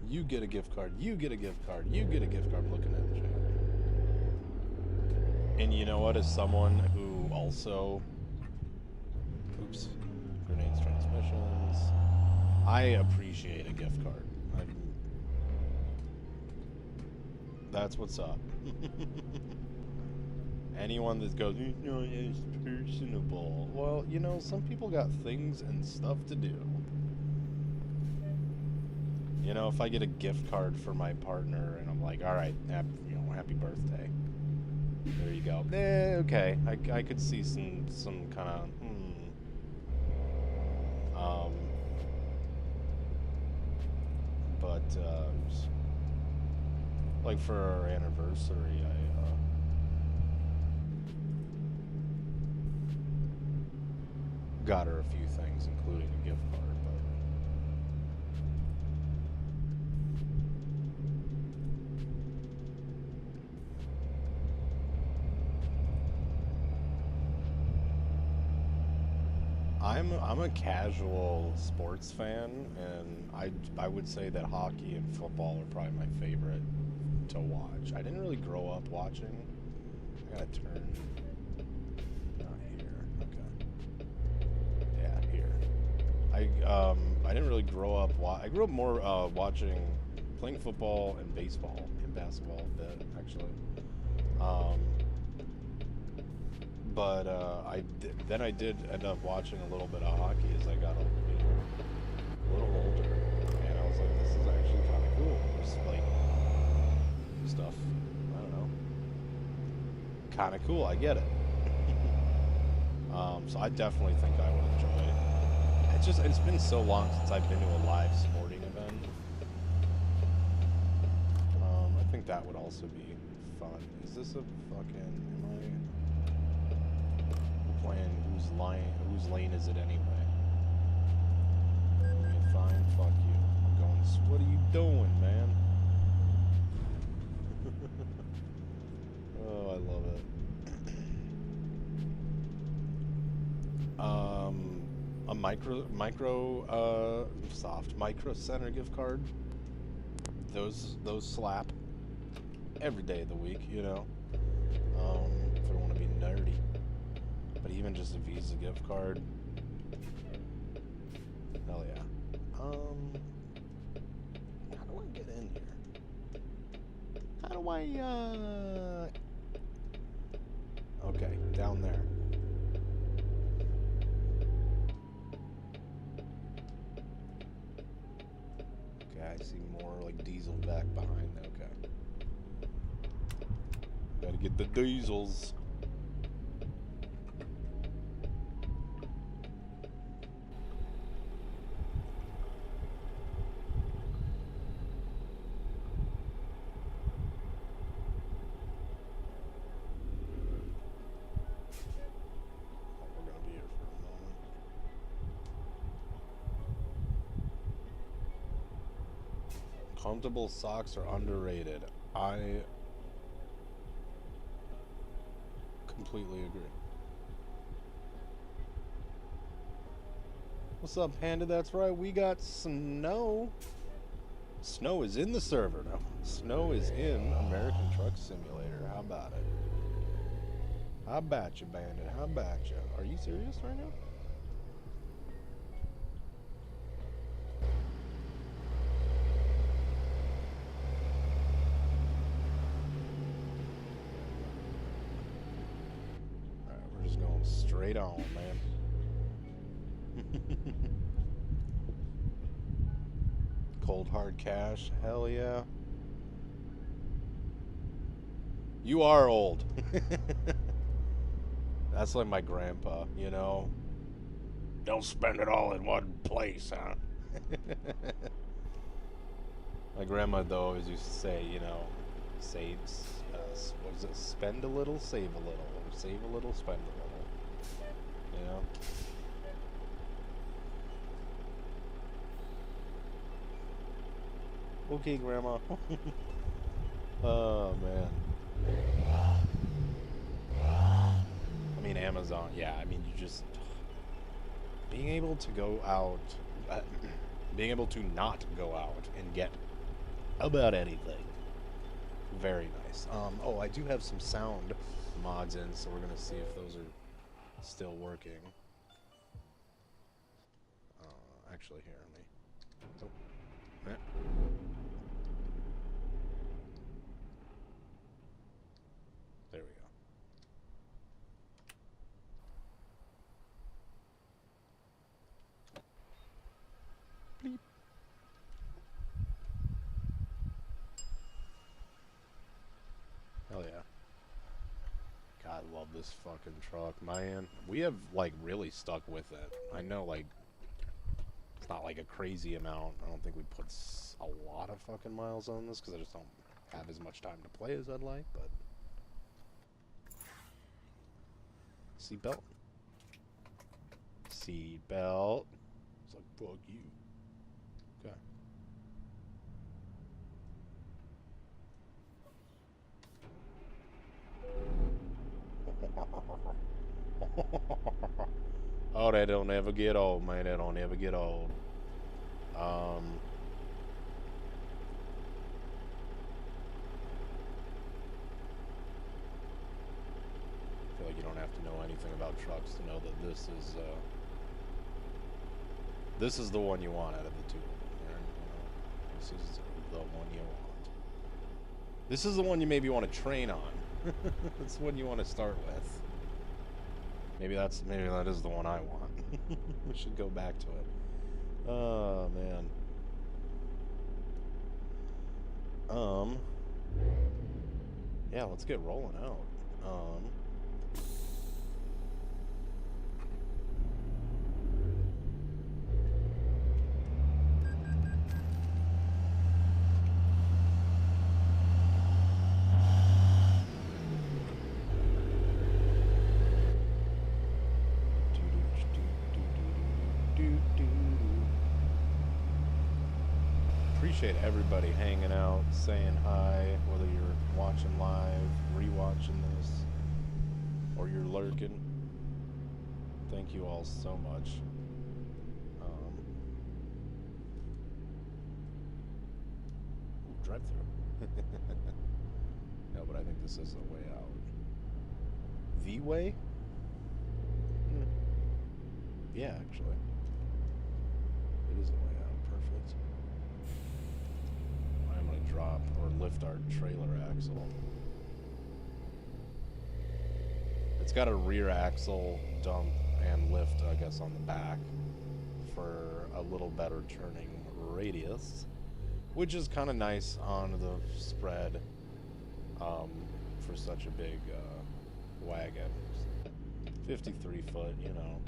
You get a gift card. You get a gift card. You get a gift card. I'm looking at the chat. And you know what? As someone who also... Oops. Grenades, transmissions. I appreciate a gift card. That's what's up. Anyone that goes, you know, it's personable. Well, you know, some people got things and stuff to do. You know, if I get a gift card for my partner and I'm like, all right, happy birthday. There you go. Okay. I could see some kind of, but, like for our anniversary, got her a few things, including a gift card, but I'm a casual sports fan, and I would say that hockey and football are probably my favorite to watch. I didn't really grow up watching. I gotta turn. Not here. Okay. Yeah, here. I didn't really grow up. I grew up more playing football and baseball and basketball a bit, actually. But then I did end up watching a little bit of hockey as I got a little older, and I was like, this is actually kind of cool. Just like stuff, I don't know, kind of cool. I get it. So I definitely think I would enjoy it. It's been so long since I've been to a live sporting event. I think that would also be fun. Is this a fucking? Playing whose lane is it anyway? Okay, fine, fuck you. I'm going, what are you doing, man? Oh, I love it. A micro center gift card. Those slap every day of the week, you know. If I want to be nerdy. But even just a Visa gift card, hell yeah. How do I get in here? How do I, okay, down there. Okay, I see more like diesel back behind there, okay. Gotta get the diesels. Comfortable socks are underrated. I completely agree. What's up, Panda? That's right, we got snow. Snow is in the server now. Snow is in American Truck Simulator. How about it? How about you, Bandit? How about you? Are you serious right now? Straight on, man. Cold hard cash, hell yeah. You are old. That's like my grandpa, you know. Don't spend it all in one place, huh? My grandma though always used to say, you know, saves, what was it? Spend a little, save a little, or save a little, spend a little. You know? Okay, Grandma. Oh, man. I mean, Amazon, yeah, I mean, you just... Being able to go out... being able to not go out and get about anything. Very nice. Oh, I do have some sound mods in, so we're gonna see if those are still working. Actually, here, let me. Oh, yeah. There we go. Bleep. Hell yeah. God, I love this fucking truck, man. We have, like, really stuck with it. I know, like, it's not, like, a crazy amount. I don't think we put a lot of fucking miles on this, because I just don't have as much time to play as I'd like, but... Seatbelt. Seatbelt. It's like, fuck you. Okay. Oh, that don't ever get old, man. That don't ever get old. I feel like you don't have to know anything about trucks to know that this is the one you want out of the two of them. This is the one you want. This is the one you maybe want to train on. It's the one you want to start with. Maybe that is the one I want. We should go back to it. Oh man. Yeah, let's get rolling out. Appreciate everybody hanging out, saying hi, whether you're watching live, rewatching this, or you're lurking. Thank you all so much. Drive through. No, but I think this is the way out. The way? Yeah, actually. It is the way out. Perfect. I'm going to drop or lift our trailer axle. It's got a rear axle dump and lift, I guess, on the back for a little better turning radius, which is kind of nice on the spread for such a big wagon. 53 foot, you know.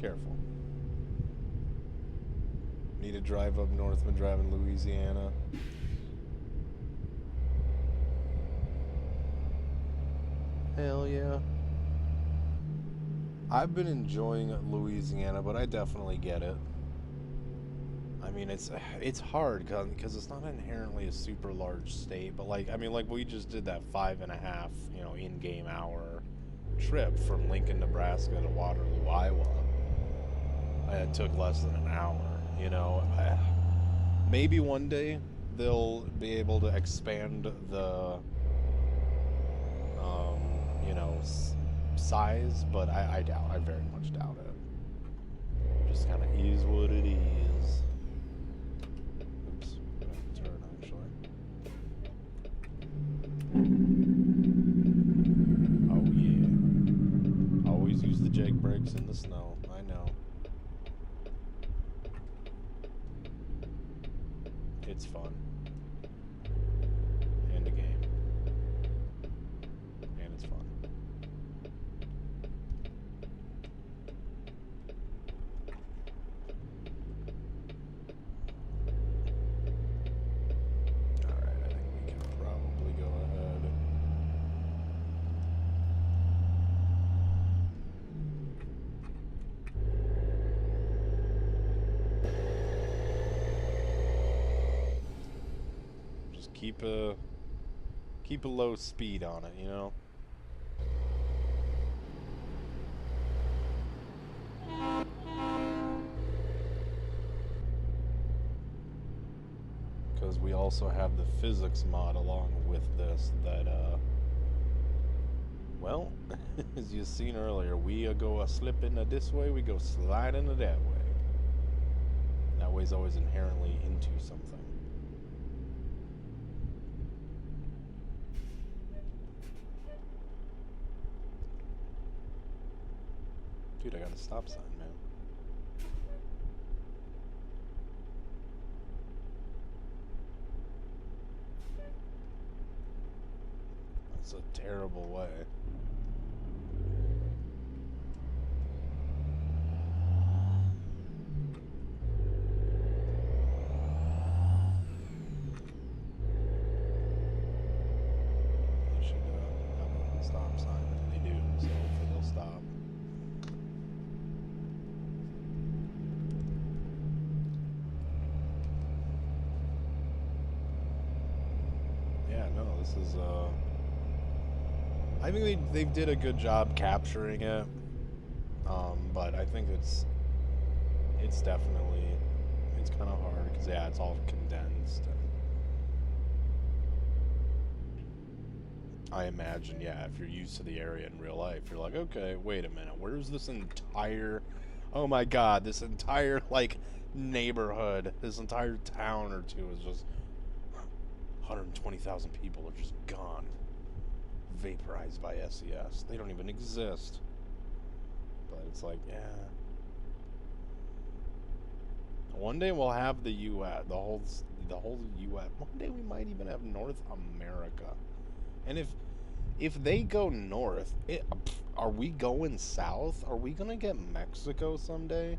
Careful. Need to drive up north when driving Louisiana. Hell yeah. I've been enjoying Louisiana, but I definitely get it. I mean, it's hard because it's not inherently a super large state, but like, I mean, like we just did that 5.5, you know, in-game hour trip from Lincoln, Nebraska to Waterloo, Iowa. It took less than an hour, you know. Maybe one day they'll be able to expand the, you know, size, but I doubt. I very much doubt it. Just kind of is what it is. Oops, I'm gonna turn actually. Oh yeah. Always use the jake brakes in the snow. I know. It's fun. And a game. And it's fun. Alright, I think we can probably go ahead. keep a low speed on it, you know. Because we also have the physics mod along with this that, well, as you've seen earlier, we go a slip into this way, we go slide into that way. That way's always inherently into something. Dude, I got a stop sign, man. That's a terrible way. They should have a stop sign, and they do, so hopefully they'll stop. Yeah, no, this is, I think they did a good job capturing it, but I think it's definitely, it's kind of hard, because, yeah, it's all condensed, and I imagine, yeah, if you're used to the area in real life, you're like, okay, wait a minute, where's this entire, oh my god, this entire, like, neighborhood, this entire town or two is just 120,000 people are just gone. Vaporized by SES. They don't even exist. But it's like, yeah. One day we'll have the U.S., the whole U.S. One day we might even have North America. And if they go north, are we going south? Are we gonna get Mexico someday?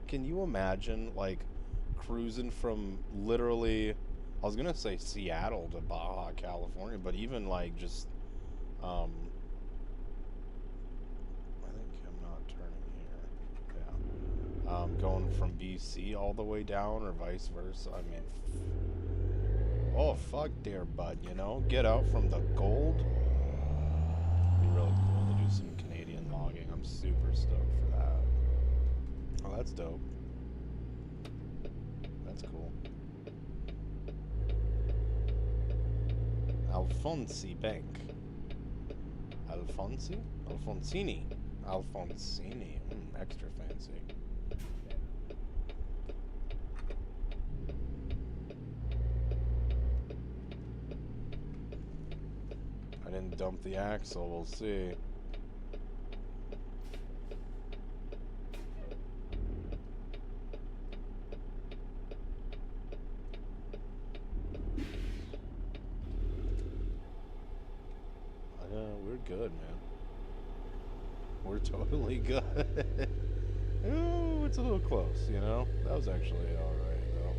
Can you imagine, like, cruising from literally, I was gonna say Seattle to Baja California, but even like just I think I'm not turning here. Yeah. Going from BC all the way down, or vice versa. I mean, oh fuck, dear bud, you know, get out from the gold. It'd be really cool to do some Canadian logging. I'm super stoked for that. Oh, that's dope. That's cool. Alfonsi Bank. Alfonsi? Alfonsini. Alfonsini. Extra fancy. I didn't dump the axle, we'll see. We're good, man. We're totally good. Ooh, it's a little close, you know? That was actually alright, though.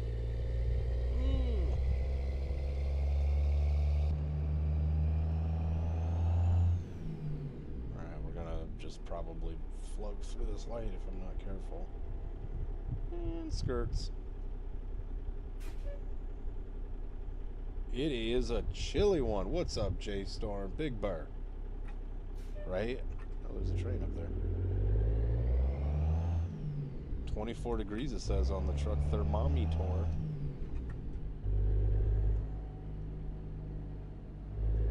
Alright, we're gonna just probably float through this light if I'm not careful. And skirts. It is a chilly one. What's up, J-Storm? Big Burr. Right? Oh, there's a train up there. 24 degrees, it says on the truck thermometer.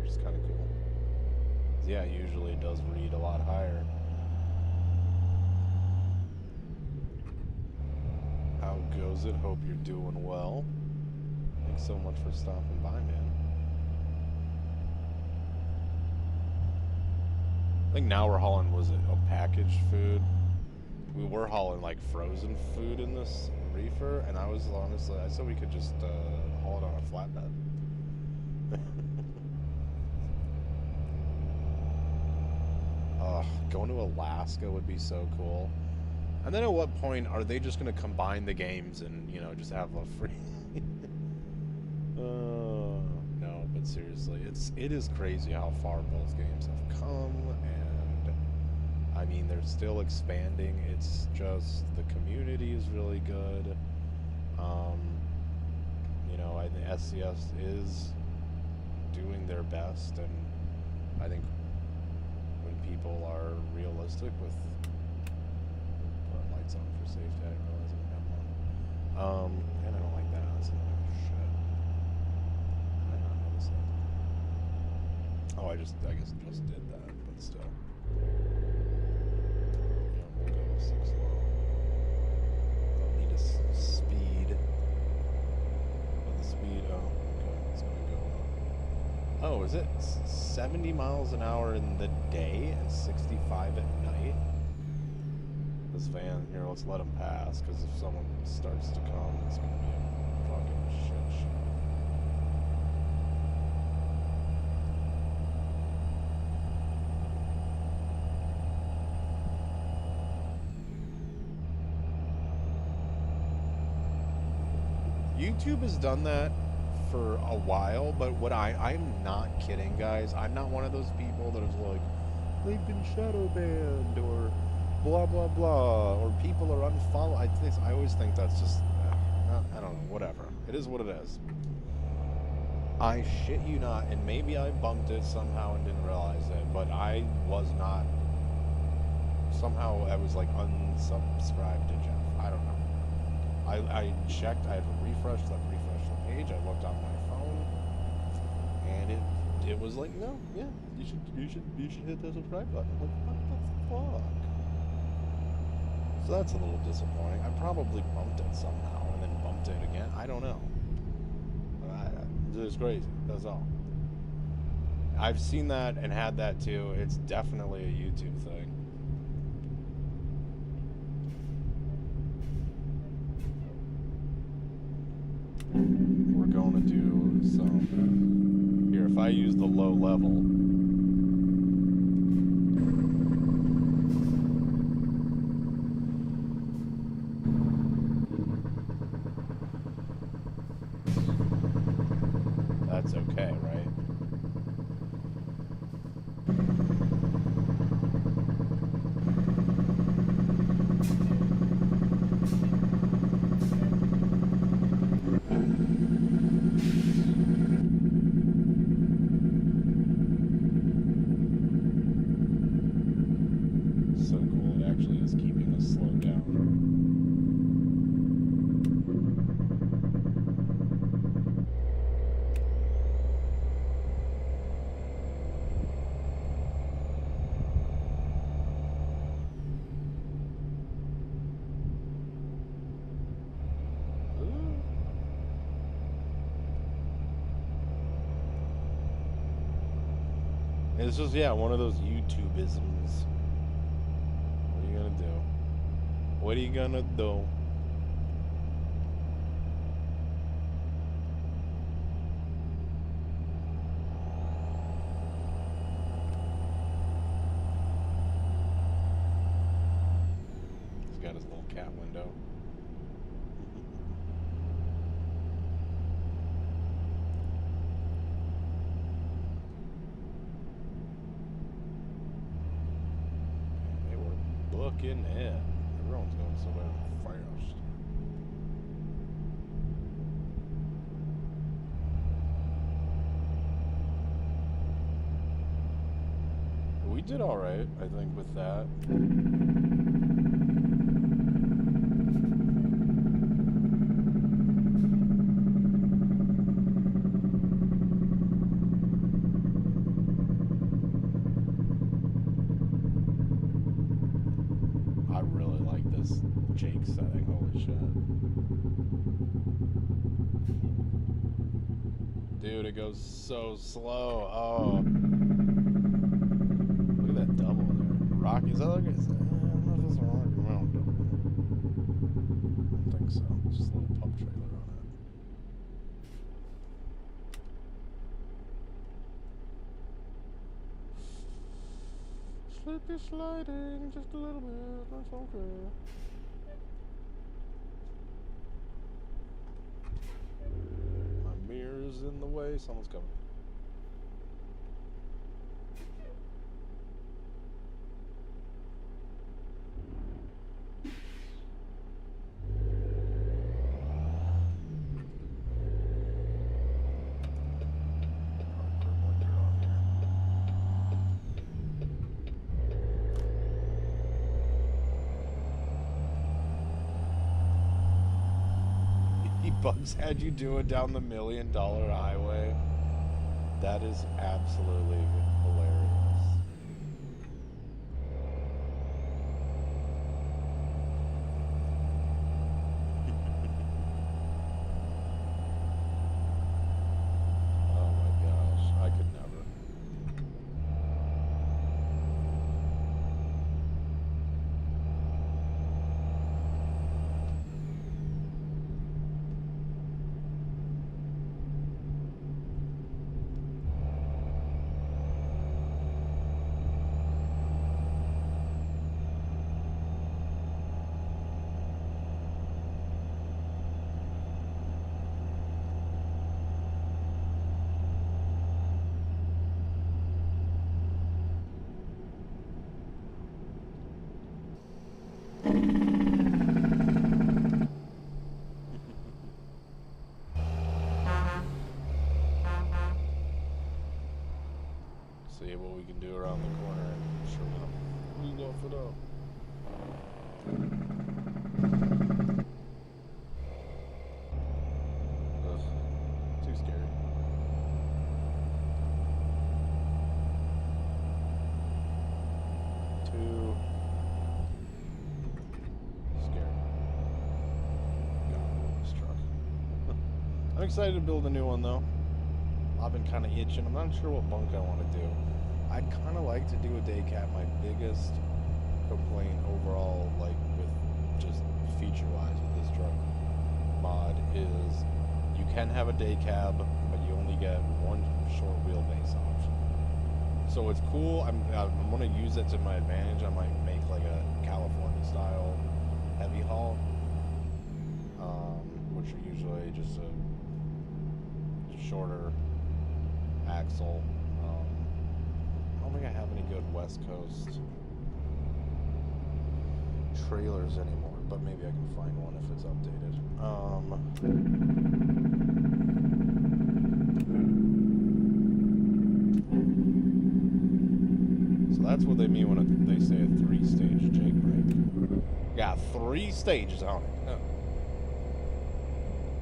Which is kind of cool. Yeah, usually it does read a lot higher. How goes it? Hope you're doing well. Thanks so much for stopping by, man. I think now we're hauling, was it a packaged food? We were hauling like frozen food in this reefer, and I was honestly, I said we could just haul it on a flatbed. Going to Alaska would be so cool. And then at what point are they just going to combine the games and, you know, just have a free... No, but seriously, it is crazy how far both games have come, and I mean, they're still expanding. It's just, the community is really good. You know, I think SCS is best, and I think when people are realistic with put our lights on for safety, I didn't realize I didn't have one. And I don't like that. That's another shit. I did not notice that. Oh, I guess just did that, but still. Yeah, we'll go 6 low. I don't need a speed. But the speed, oh, okay, it's gonna go up. Oh, is it 70 miles an hour in the day and 65 at night? This van, here, let's let him pass, because if someone starts to come, it's gonna be a fucking shit show. YouTube has done that for a while, but what I'm not kidding, guys. I'm not one of those people that is like, they've been shadow banned or blah blah blah, or people are unfollowed. I always think that's just, I don't know, whatever. It is what it is. I shit you not, and maybe I bumped it somehow and didn't realize it, but I was not. Somehow I was like unsubscribed to Jeff. I don't know. I checked, I had refreshed the page, I looked on my phone, and it was like, no, yeah, you should hit the subscribe button. I'm like, what the fuck? So that's a little disappointing. I probably bumped it somehow and then bumped it again. I don't know. It's crazy, that's all. I've seen that and had that too. It's definitely a YouTube thing. We're going to do some, here, if I use the low level, that's okay, right? So cool, it actually is keeping us slowed down. It's just, yeah, one of those YouTube-isms. What are you gonna do? What are you gonna do? He's got his little cat window. Looking at everyone's going somewhere fast. We did all right, I think, with that. Jake setting, holy shit. Dude, it goes so slow. Oh. Look at that double there. Rocky, is that like, I don't know if it's a Rocky Mountain double. I don't think so. It's just a little pub trailer on it. Slippy sliding just a little bit, that's okay. Mirrors in the way, someone's coming. Bugs had you doing down the $1 million highway. That is absolutely hilarious. Oh my gosh, I could never. See what we can do around the corner and sure enough, we luff it up. Ugh, too scary. Too scary. Gotta move this truck. I'm excited to build a new one though. I've been kind of itching. I'm not sure what bunk I want to do. I'd kind of like to do a day cab. My biggest complaint overall, like with just feature-wise with this truck mod, is you can have a day cab, but you only get one short wheelbase option. So it's cool. I'm going to use it to my advantage. I might make like a California-style heavy haul, which are usually just a shorter axle. I don't think I have any good West Coast trailers anymore, but maybe I can find one if it's updated. So that's what they mean when they say a 3-stage Jake brake. Got 3 stages on it. Oh.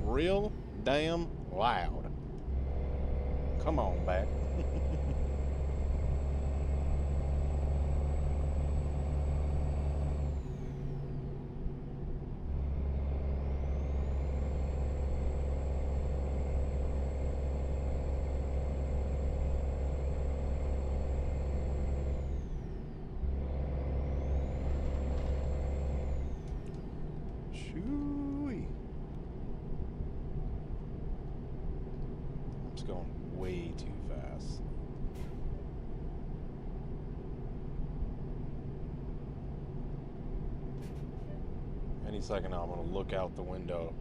Real damn loud. Come on back. Shoo-wee. I'm just going way too fast. Any second now, I'm going to look out the window.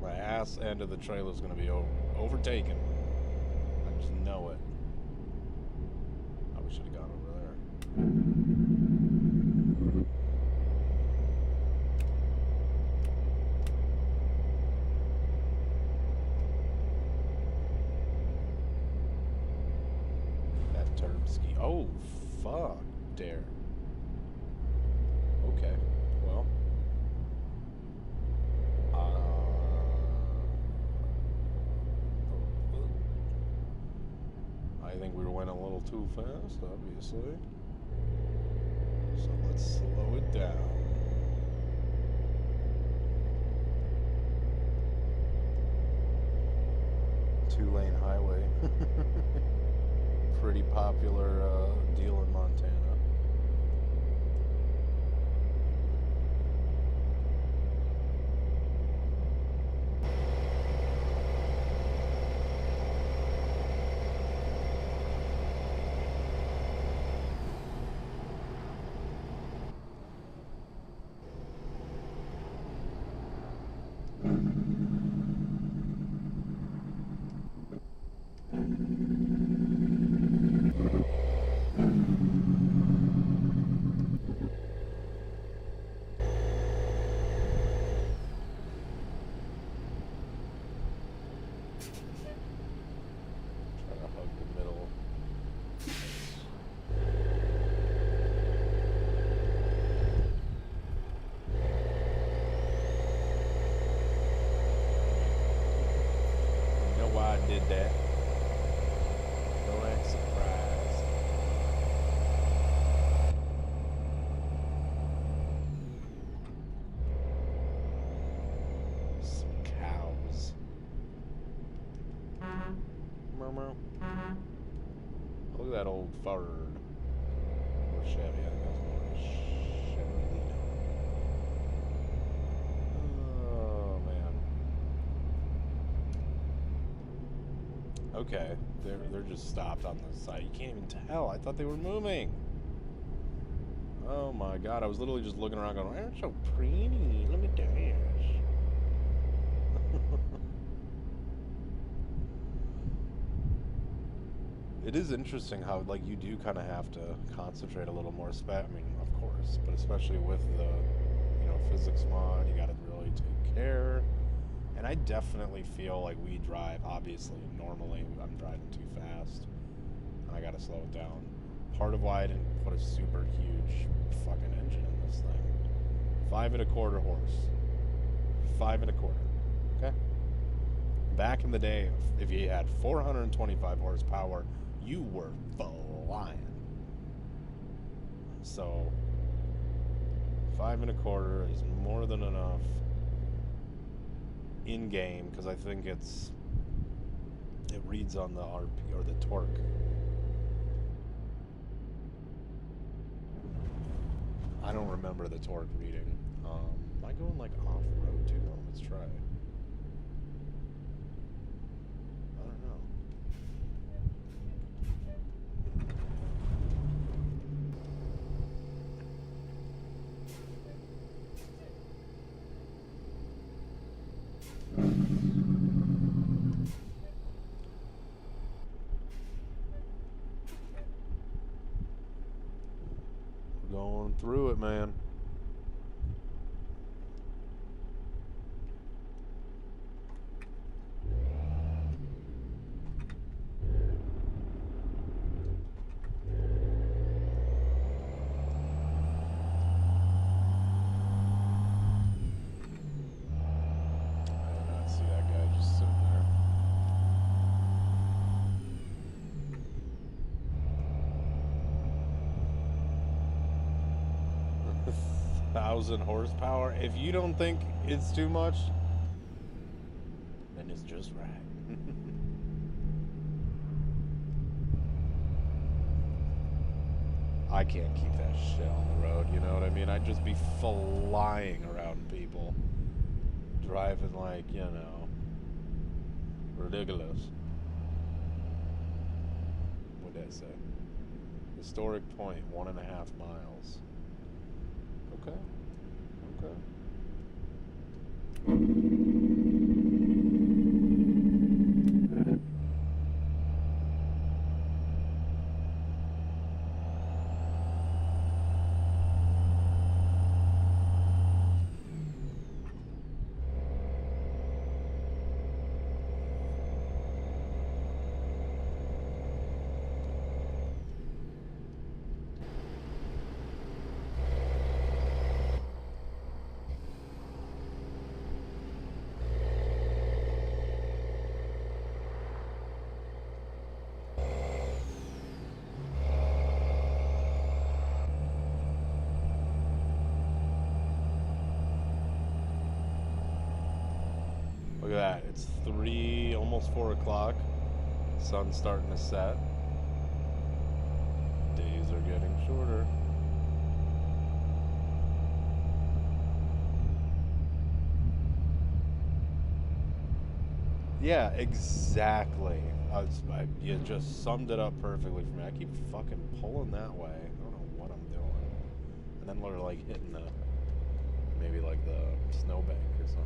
My ass end of the trailer is going to be overtaken. I just know it. I should have gone over there. Oh, fuck, dare. Okay, well. I think we went a little too fast, obviously. So let's slow it down. Two-lane highway. Pretty popular deal in Montana. Murmur. Look at that old Ford. Or Chevy, I think that's more of a Chevy. Oh, man. Okay, they're just stopped on the side. You can't even tell. I thought they were moving. Oh my god, I was literally just looking around going, "They're so pretty. Let me dash." It is interesting how, like, you do kind of have to concentrate a little more. I mean, of course, but especially with the, physics mod, you got to really take care. And I definitely feel like we drive, obviously, normally I'm driving too fast, and I got to slow it down. Part of why I didn't put a super huge fucking engine in this thing. 5.25 horse. 5.25. Okay? Back in the day, if you had 425 horsepower, you were flying. So 5.25 is more than enough in game, because I think it reads on the RP or the torque. I don't remember the torque reading. Am I going like off-road too? Oh, let's try. I don't know. We're going through it, man. Horsepower. If you don't think it's too much, then it's just right. I can't keep that shit on the road, you know what I mean? I'd just be flying around people, driving like, ridiculous. What'd that say? Historic point, 1.5 miles. Okay. Okay. Look at that. It's 3, almost 4 o'clock. Sun's starting to set. Days are getting shorter. Yeah, exactly. You just summed it up perfectly for me. I keep fucking pulling that way. I don't know what I'm doing. And then we're like hitting maybe like the snowbank or something.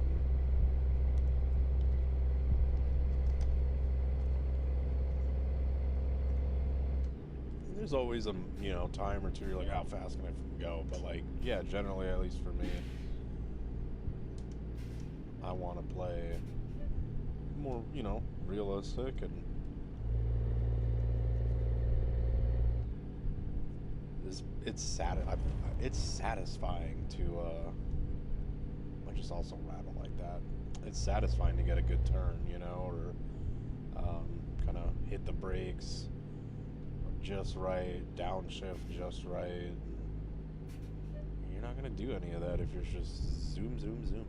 There's always a time or two you're like, how fast can I go? But like, yeah, generally, at least for me, I want to play more, realistic, and it's satisfying to I just also rattle like that. It's satisfying to get a good turn, or kind of hit the brakes just right, downshift just right. You're not gonna do any of that if you're just zooming.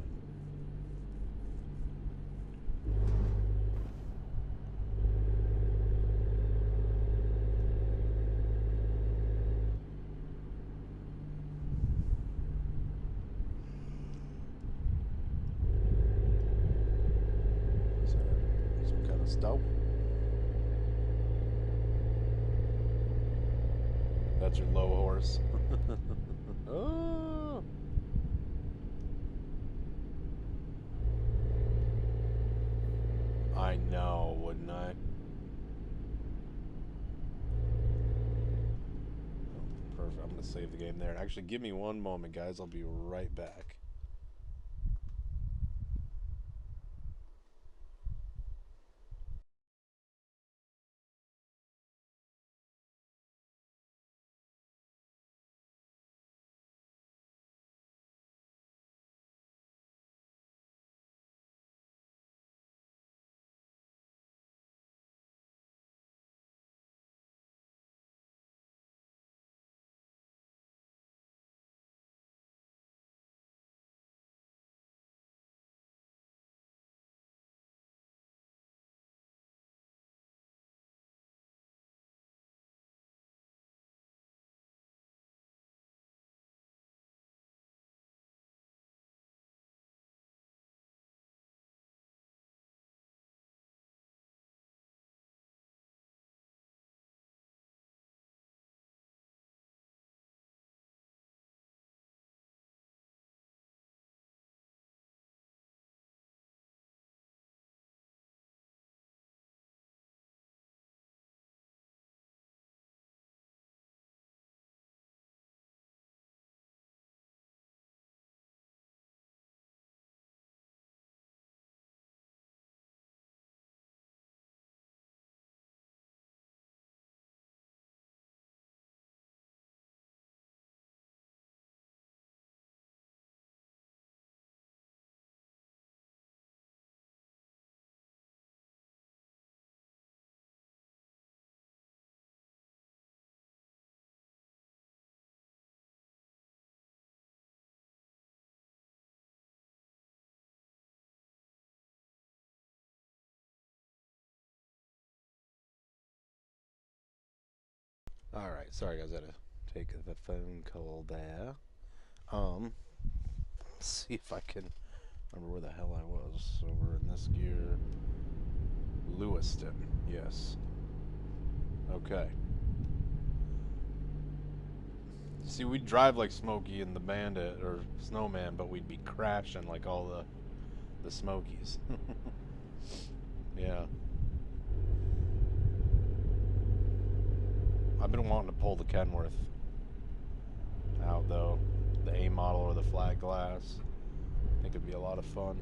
Stop. That's your low horse. Oh. I know, wouldn't I? Oh, perfect. I'm gonna save the game there. Actually, give me one moment, guys. I'll be right back. Alright, sorry guys, I had to take the phone call there. See if I can remember where the hell I was. So we're in this gear. Lewiston, yes. Okay. See, we'd drive like Smokey and the Bandit, or Snowman, but we'd be crashing like all the Smokies. Yeah. I've been wanting to pull the Kenworth out, though. The A model or the flat glass. I think it'd be a lot of fun.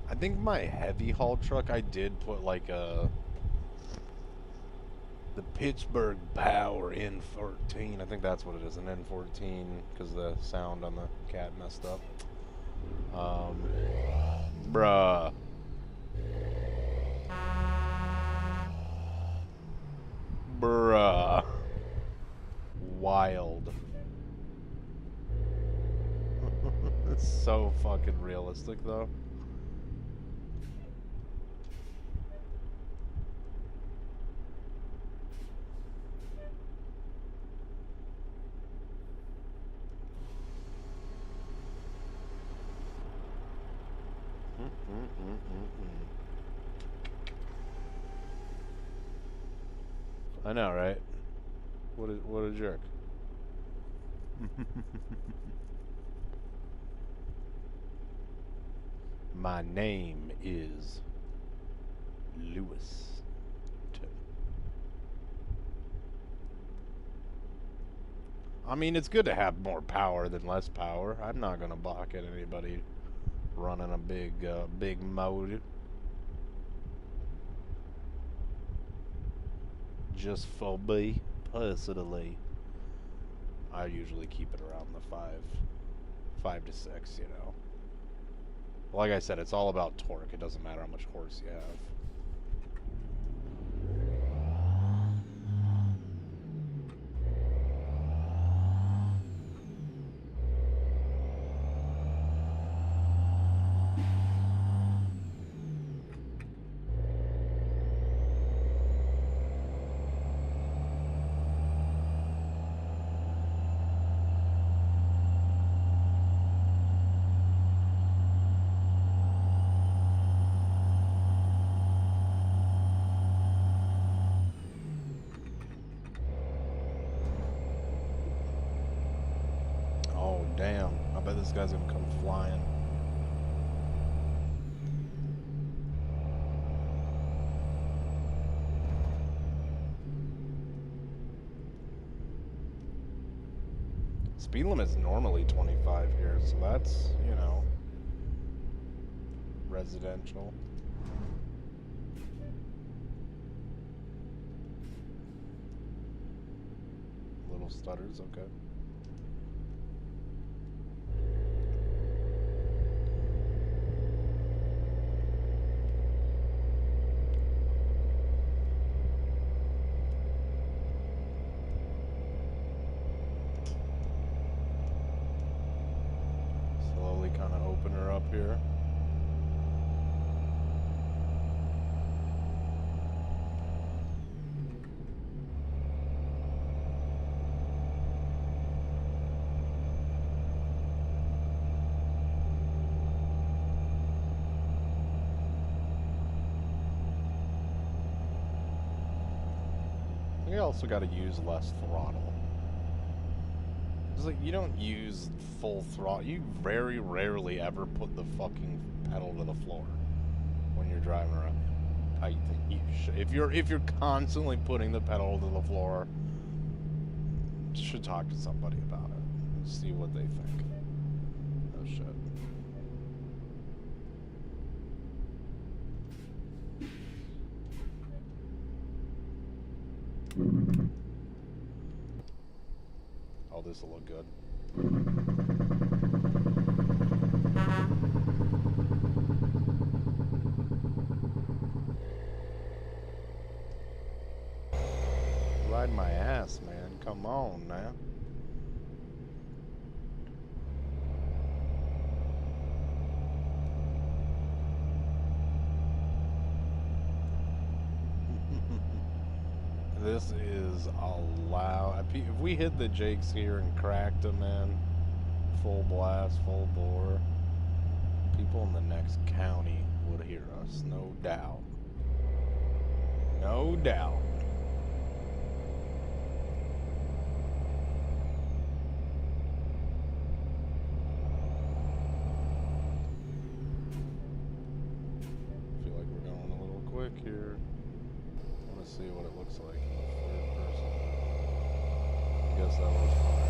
I think my heavy haul truck, I did put like the Pittsburgh Power N14. I think that's what it is, an N14, because the sound on the cat messed up. Bruh. Bruh. Wild. It's so fucking realistic, though. I know, right? What a jerk. My name is Lewis. I mean, it's good to have more power than less power. I'm not gonna balk at anybody running a big mode. Just for me, personally, I usually keep it around the 5 to 6, you know. Like I said, it's all about torque. It doesn't matter how much horse you have. damn. I bet this guy's gonna come flying. Speed limit's normally 25 here, so that's, you know, residential. Little stutters, okay. Slowly kind of open her up here. You also got to use less throttle. It's like you don't use full throttle. You very rarely ever put the fucking pedal to the floor when you're driving around. I think you should. If you're constantly putting the pedal to the floor, you should talk to somebody about it and see what they think. Oh shit. Oh, this will look good. Ride my ass, man. Come on now. This is allowed. If we hit the Jakes here and cracked them, man, full blast, full bore, people in the next county would hear us, no doubt. No doubt. Feel like we're going a little quick here. I want to see what it looks like in the third person. I guess that was fine.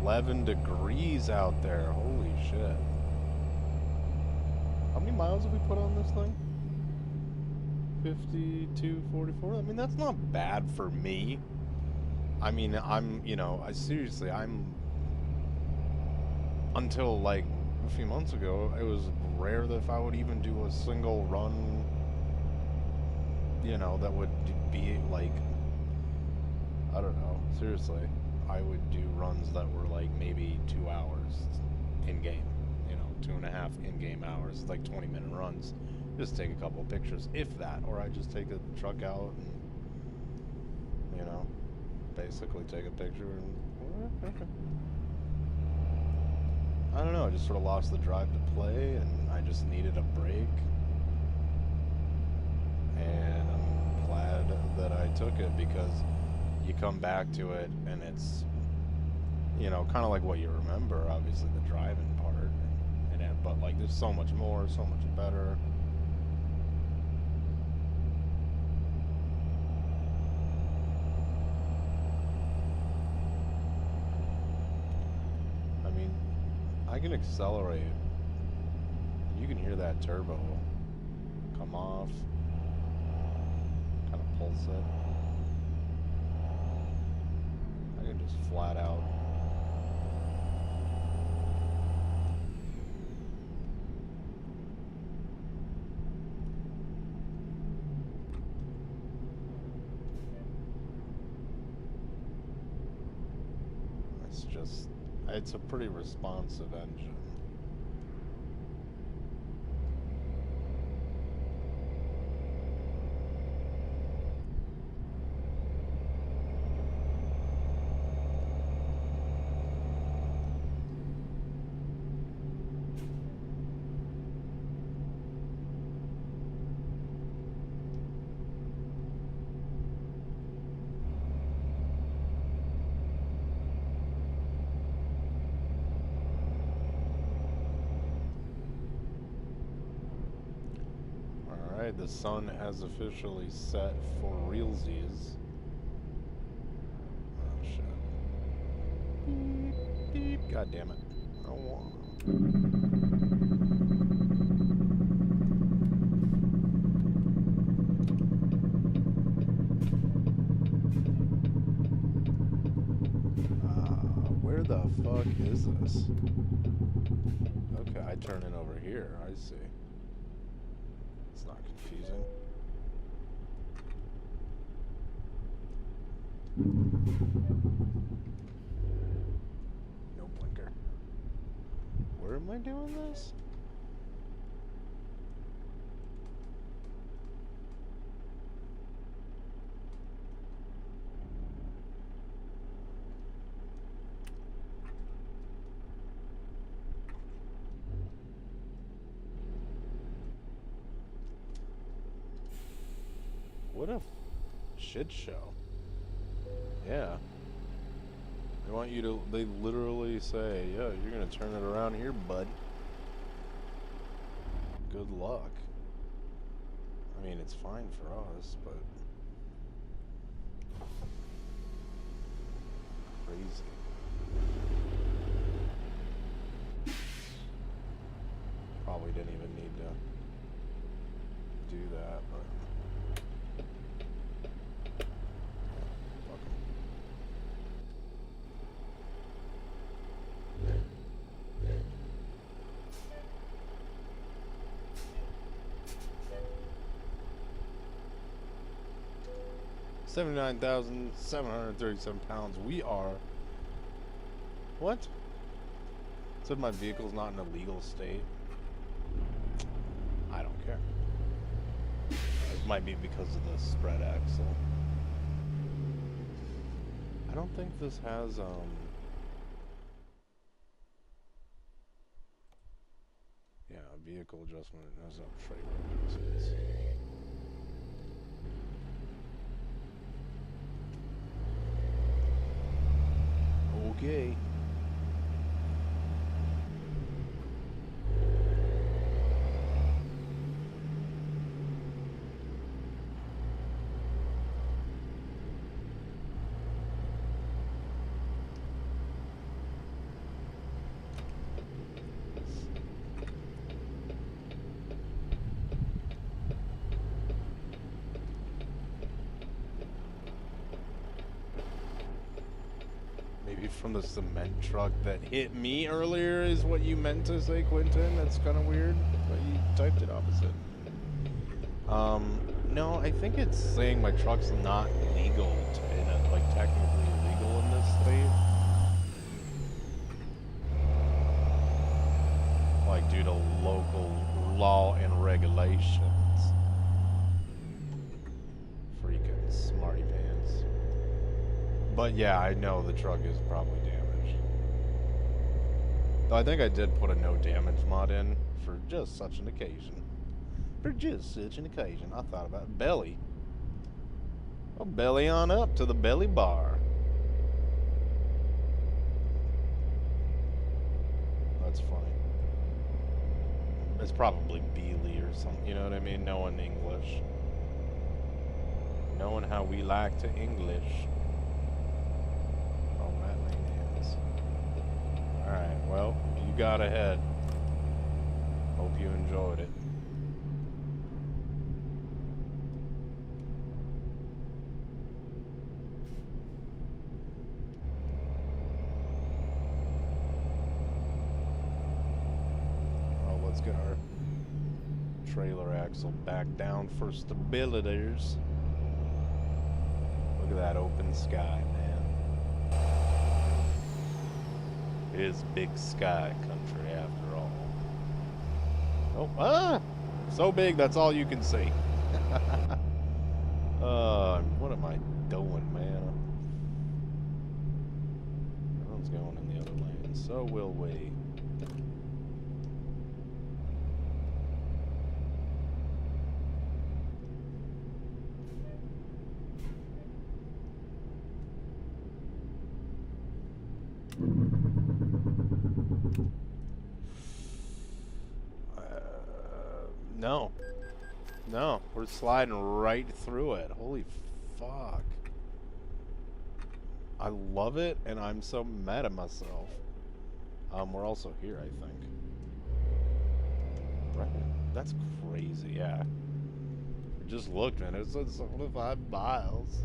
$11 out there. Holy shit. How many miles have we put on this thing? 5244. I mean, that's not bad for me. I mean, I'm until like a few months ago, it was rare that if I would even do a single run, you know, that would be like, I don't know, seriously, I would do runs that were like maybe 2 hours in game, you know, 2.5 in-game hours, it's like 20-minute runs. Just take a couple of pictures, if that, or I just take the truck out and, you know, basically take a picture and, I don't know, I just sort of lost the drive to play, and I just needed a break, and I'm glad that I took it, because you come back to it, and it's, you know, kind of like what you remember, obviously, the driving part, but, like, there's so much more, so much better. I can accelerate. You can hear that turbo come off, kind of pulse it. I can just flat out. It's a pretty responsive engine. Alright, the sun has officially set for realsies. Oh shit. Beep, beep. God damn it. I don't want. Where the fuck is this? Okay, I turn it over here. I see. It's not confusing. No blinker. Where am I doing this? What a shit show. Yeah. They want you to, they literally say, yeah, you're gonna turn it around here, bud. Good luck. I mean, it's fine for us, but... crazy. Probably didn't even need to do that, but... £79,737. We are... What? Said my vehicle's not in a legal state. I don't care. It might be because of the spread axle. I don't think this has, yeah, vehicle adjustment. It has trailer adjustments. Okay. From the cement truck that hit me earlier is what you meant to say, Quentin. That's kind of weird, but you typed it opposite. No, I think it's saying my truck's not legal, like technically illegal in this state. Like due to local law and regulations. Freaking smarty pants. But yeah, I know the truck is probably damaged. Though I think I did put a no damage mod in for just such an occasion. For just such an occasion. I thought about belly. I'll belly on up to the belly bar. That's funny. It's probably Beely or something, you know what I mean? Knowing English. Knowing how we like to English. Alright, well, you got ahead. Hope you enjoyed it. Well, let's get our trailer axle back down for stabilitors. Look at that open sky, man. It is big sky country after all. Oh, so big that's all you can see. What am I doing, man? Everyone's going in the other lane. So will we. No. No, we're sliding right through it. Holy fuck. I love it, and I'm so mad at myself. We're also here, I think. Right? That's crazy, yeah. I just looked, man. It said 75 miles.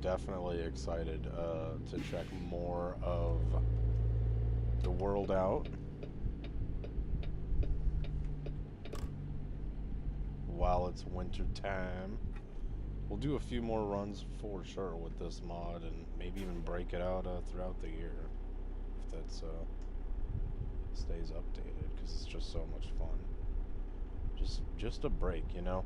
Definitely excited to check more of the world out while it's winter time. We'll do a few more runs for sure with this mod, and maybe even break it out throughout the year if that's stays updated, because it's just so much fun. Just a break, you know.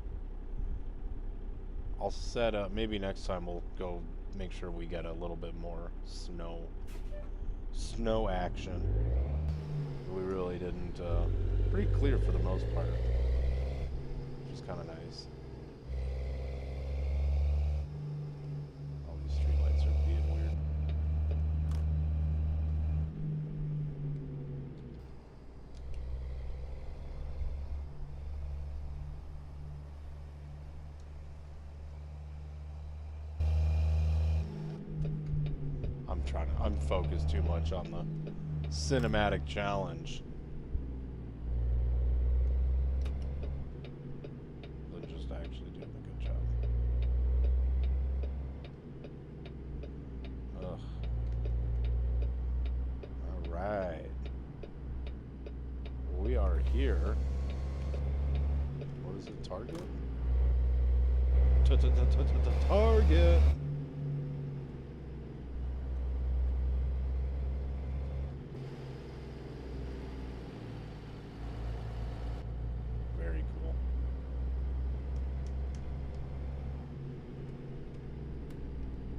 I'll set up, maybe next time we'll go make sure we get a little bit more snow action. We really didn't, pretty clear for the most part, which is kind of nice. All these streetlights are being weird. I'm focused too much on the cinematic challenge. Than just actually doing a good job. Ugh. Alright. We are here. What is it, Target? Target! Very cool.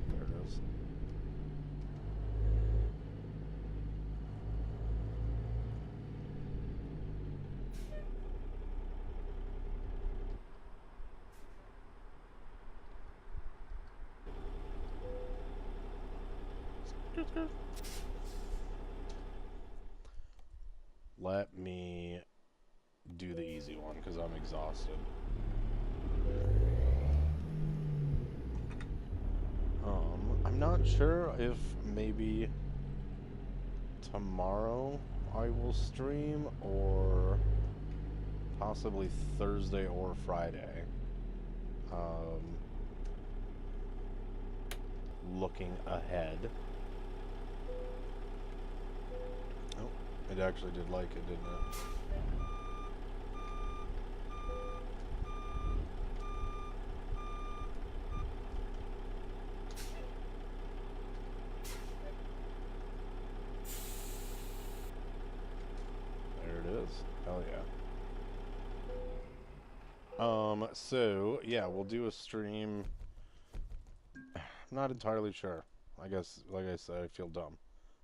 There it is. Let me do the easy one because I'm exhausted. I'm not sure if maybe tomorrow I will stream, or possibly Thursday or Friday. Looking ahead. Oh, it actually did like it, didn't it? Hell yeah. So, yeah, we'll do a stream. I'm not entirely sure. I guess, like I said, I feel dumb.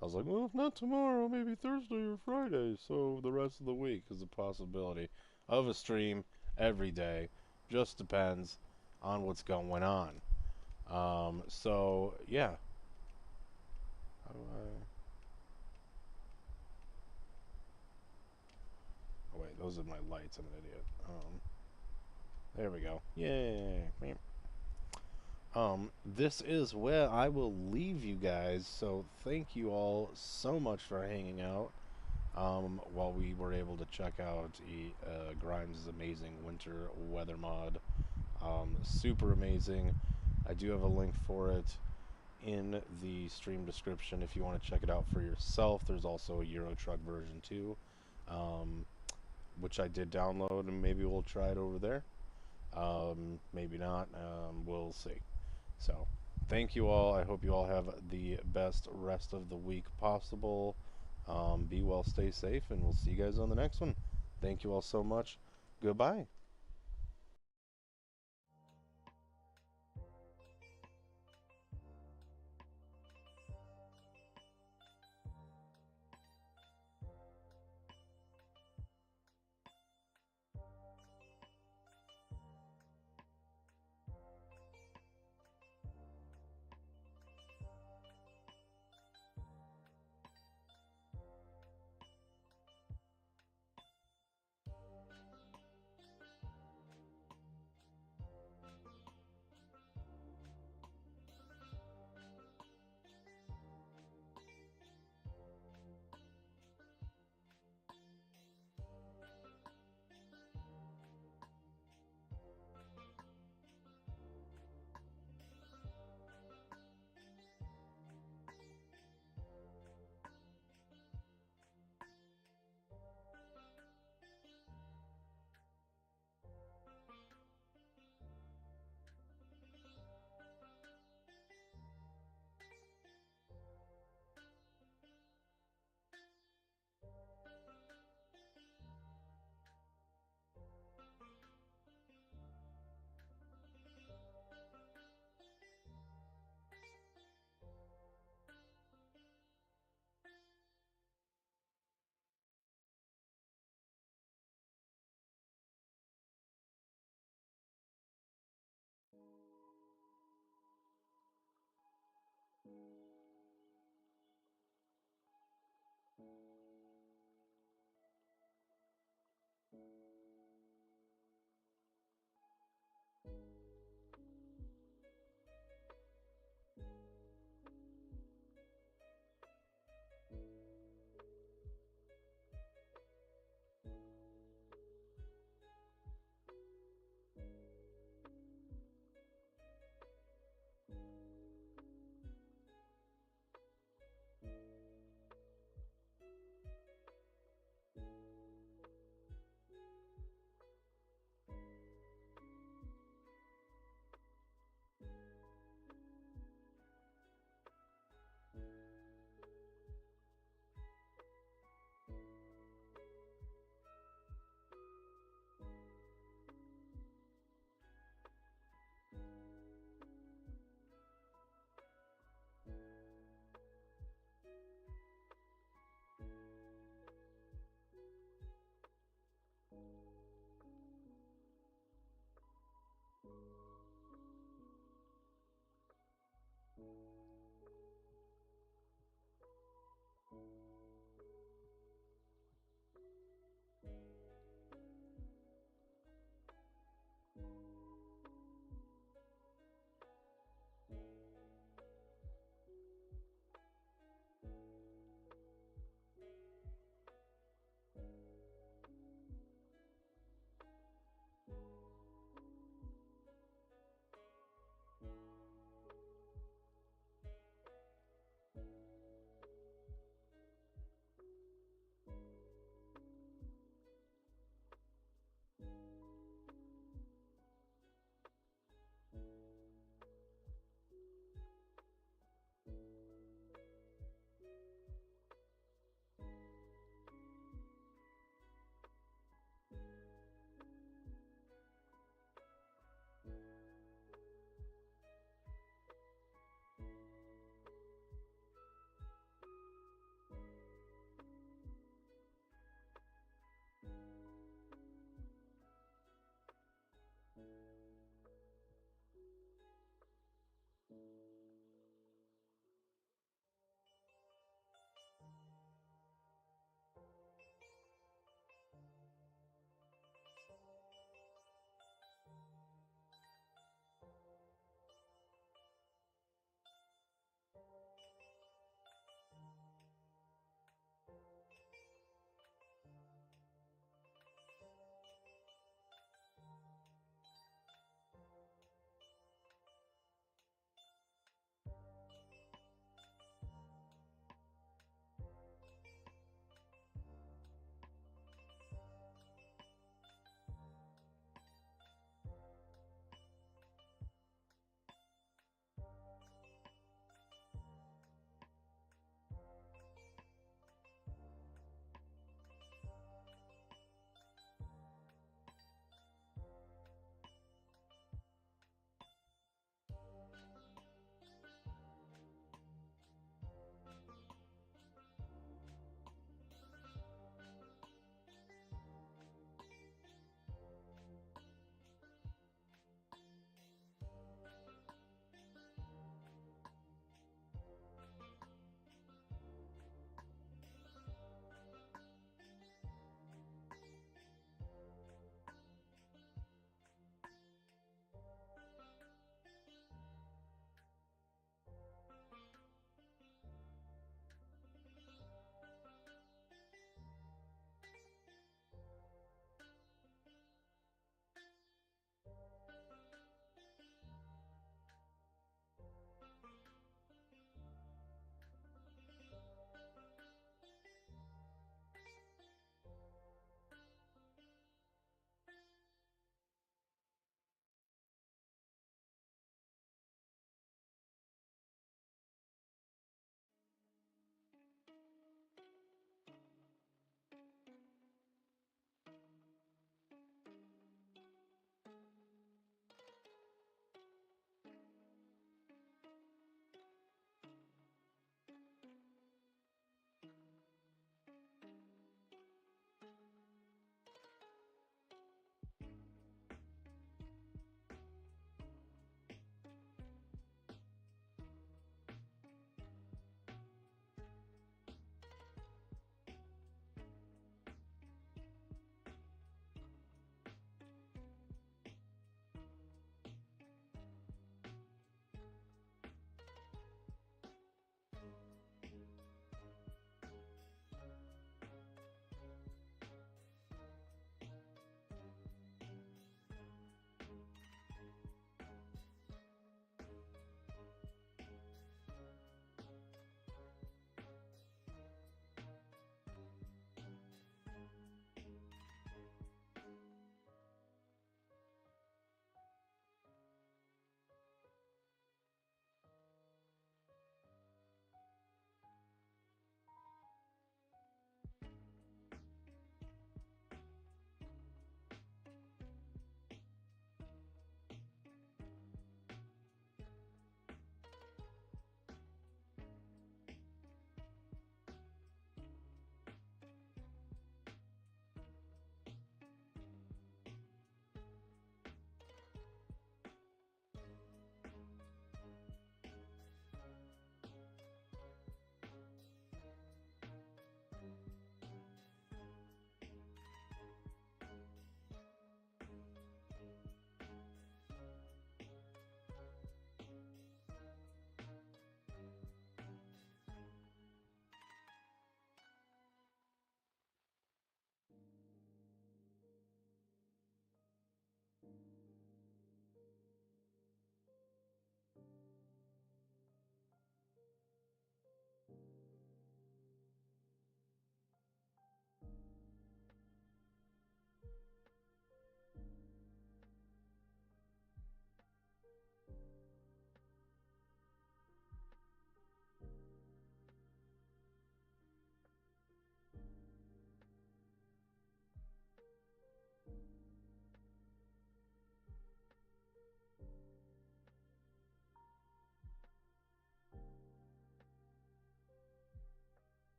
I was like, well, if not tomorrow, maybe Thursday or Friday. So the rest of the week is a possibility of a stream every day. Just depends on what's going on. So, yeah. How do I... Oh, wait, those are my lights. I'm an idiot. There we go. Yay. This is where I will leave you guys. So thank you all so much for hanging out while we were able to check out Grimes' amazing winter weather mod. Super amazing. I do have a link for it in the stream description if you want to check it out for yourself. There's also a Euro Truck version too, which I did download, and maybe we'll try it over there. Maybe not. We'll see. So, thank you all. I hope you all have the best rest of the week possible. Be well, stay safe, and we'll see you guys on the next one. Thank you all so much. Goodbye.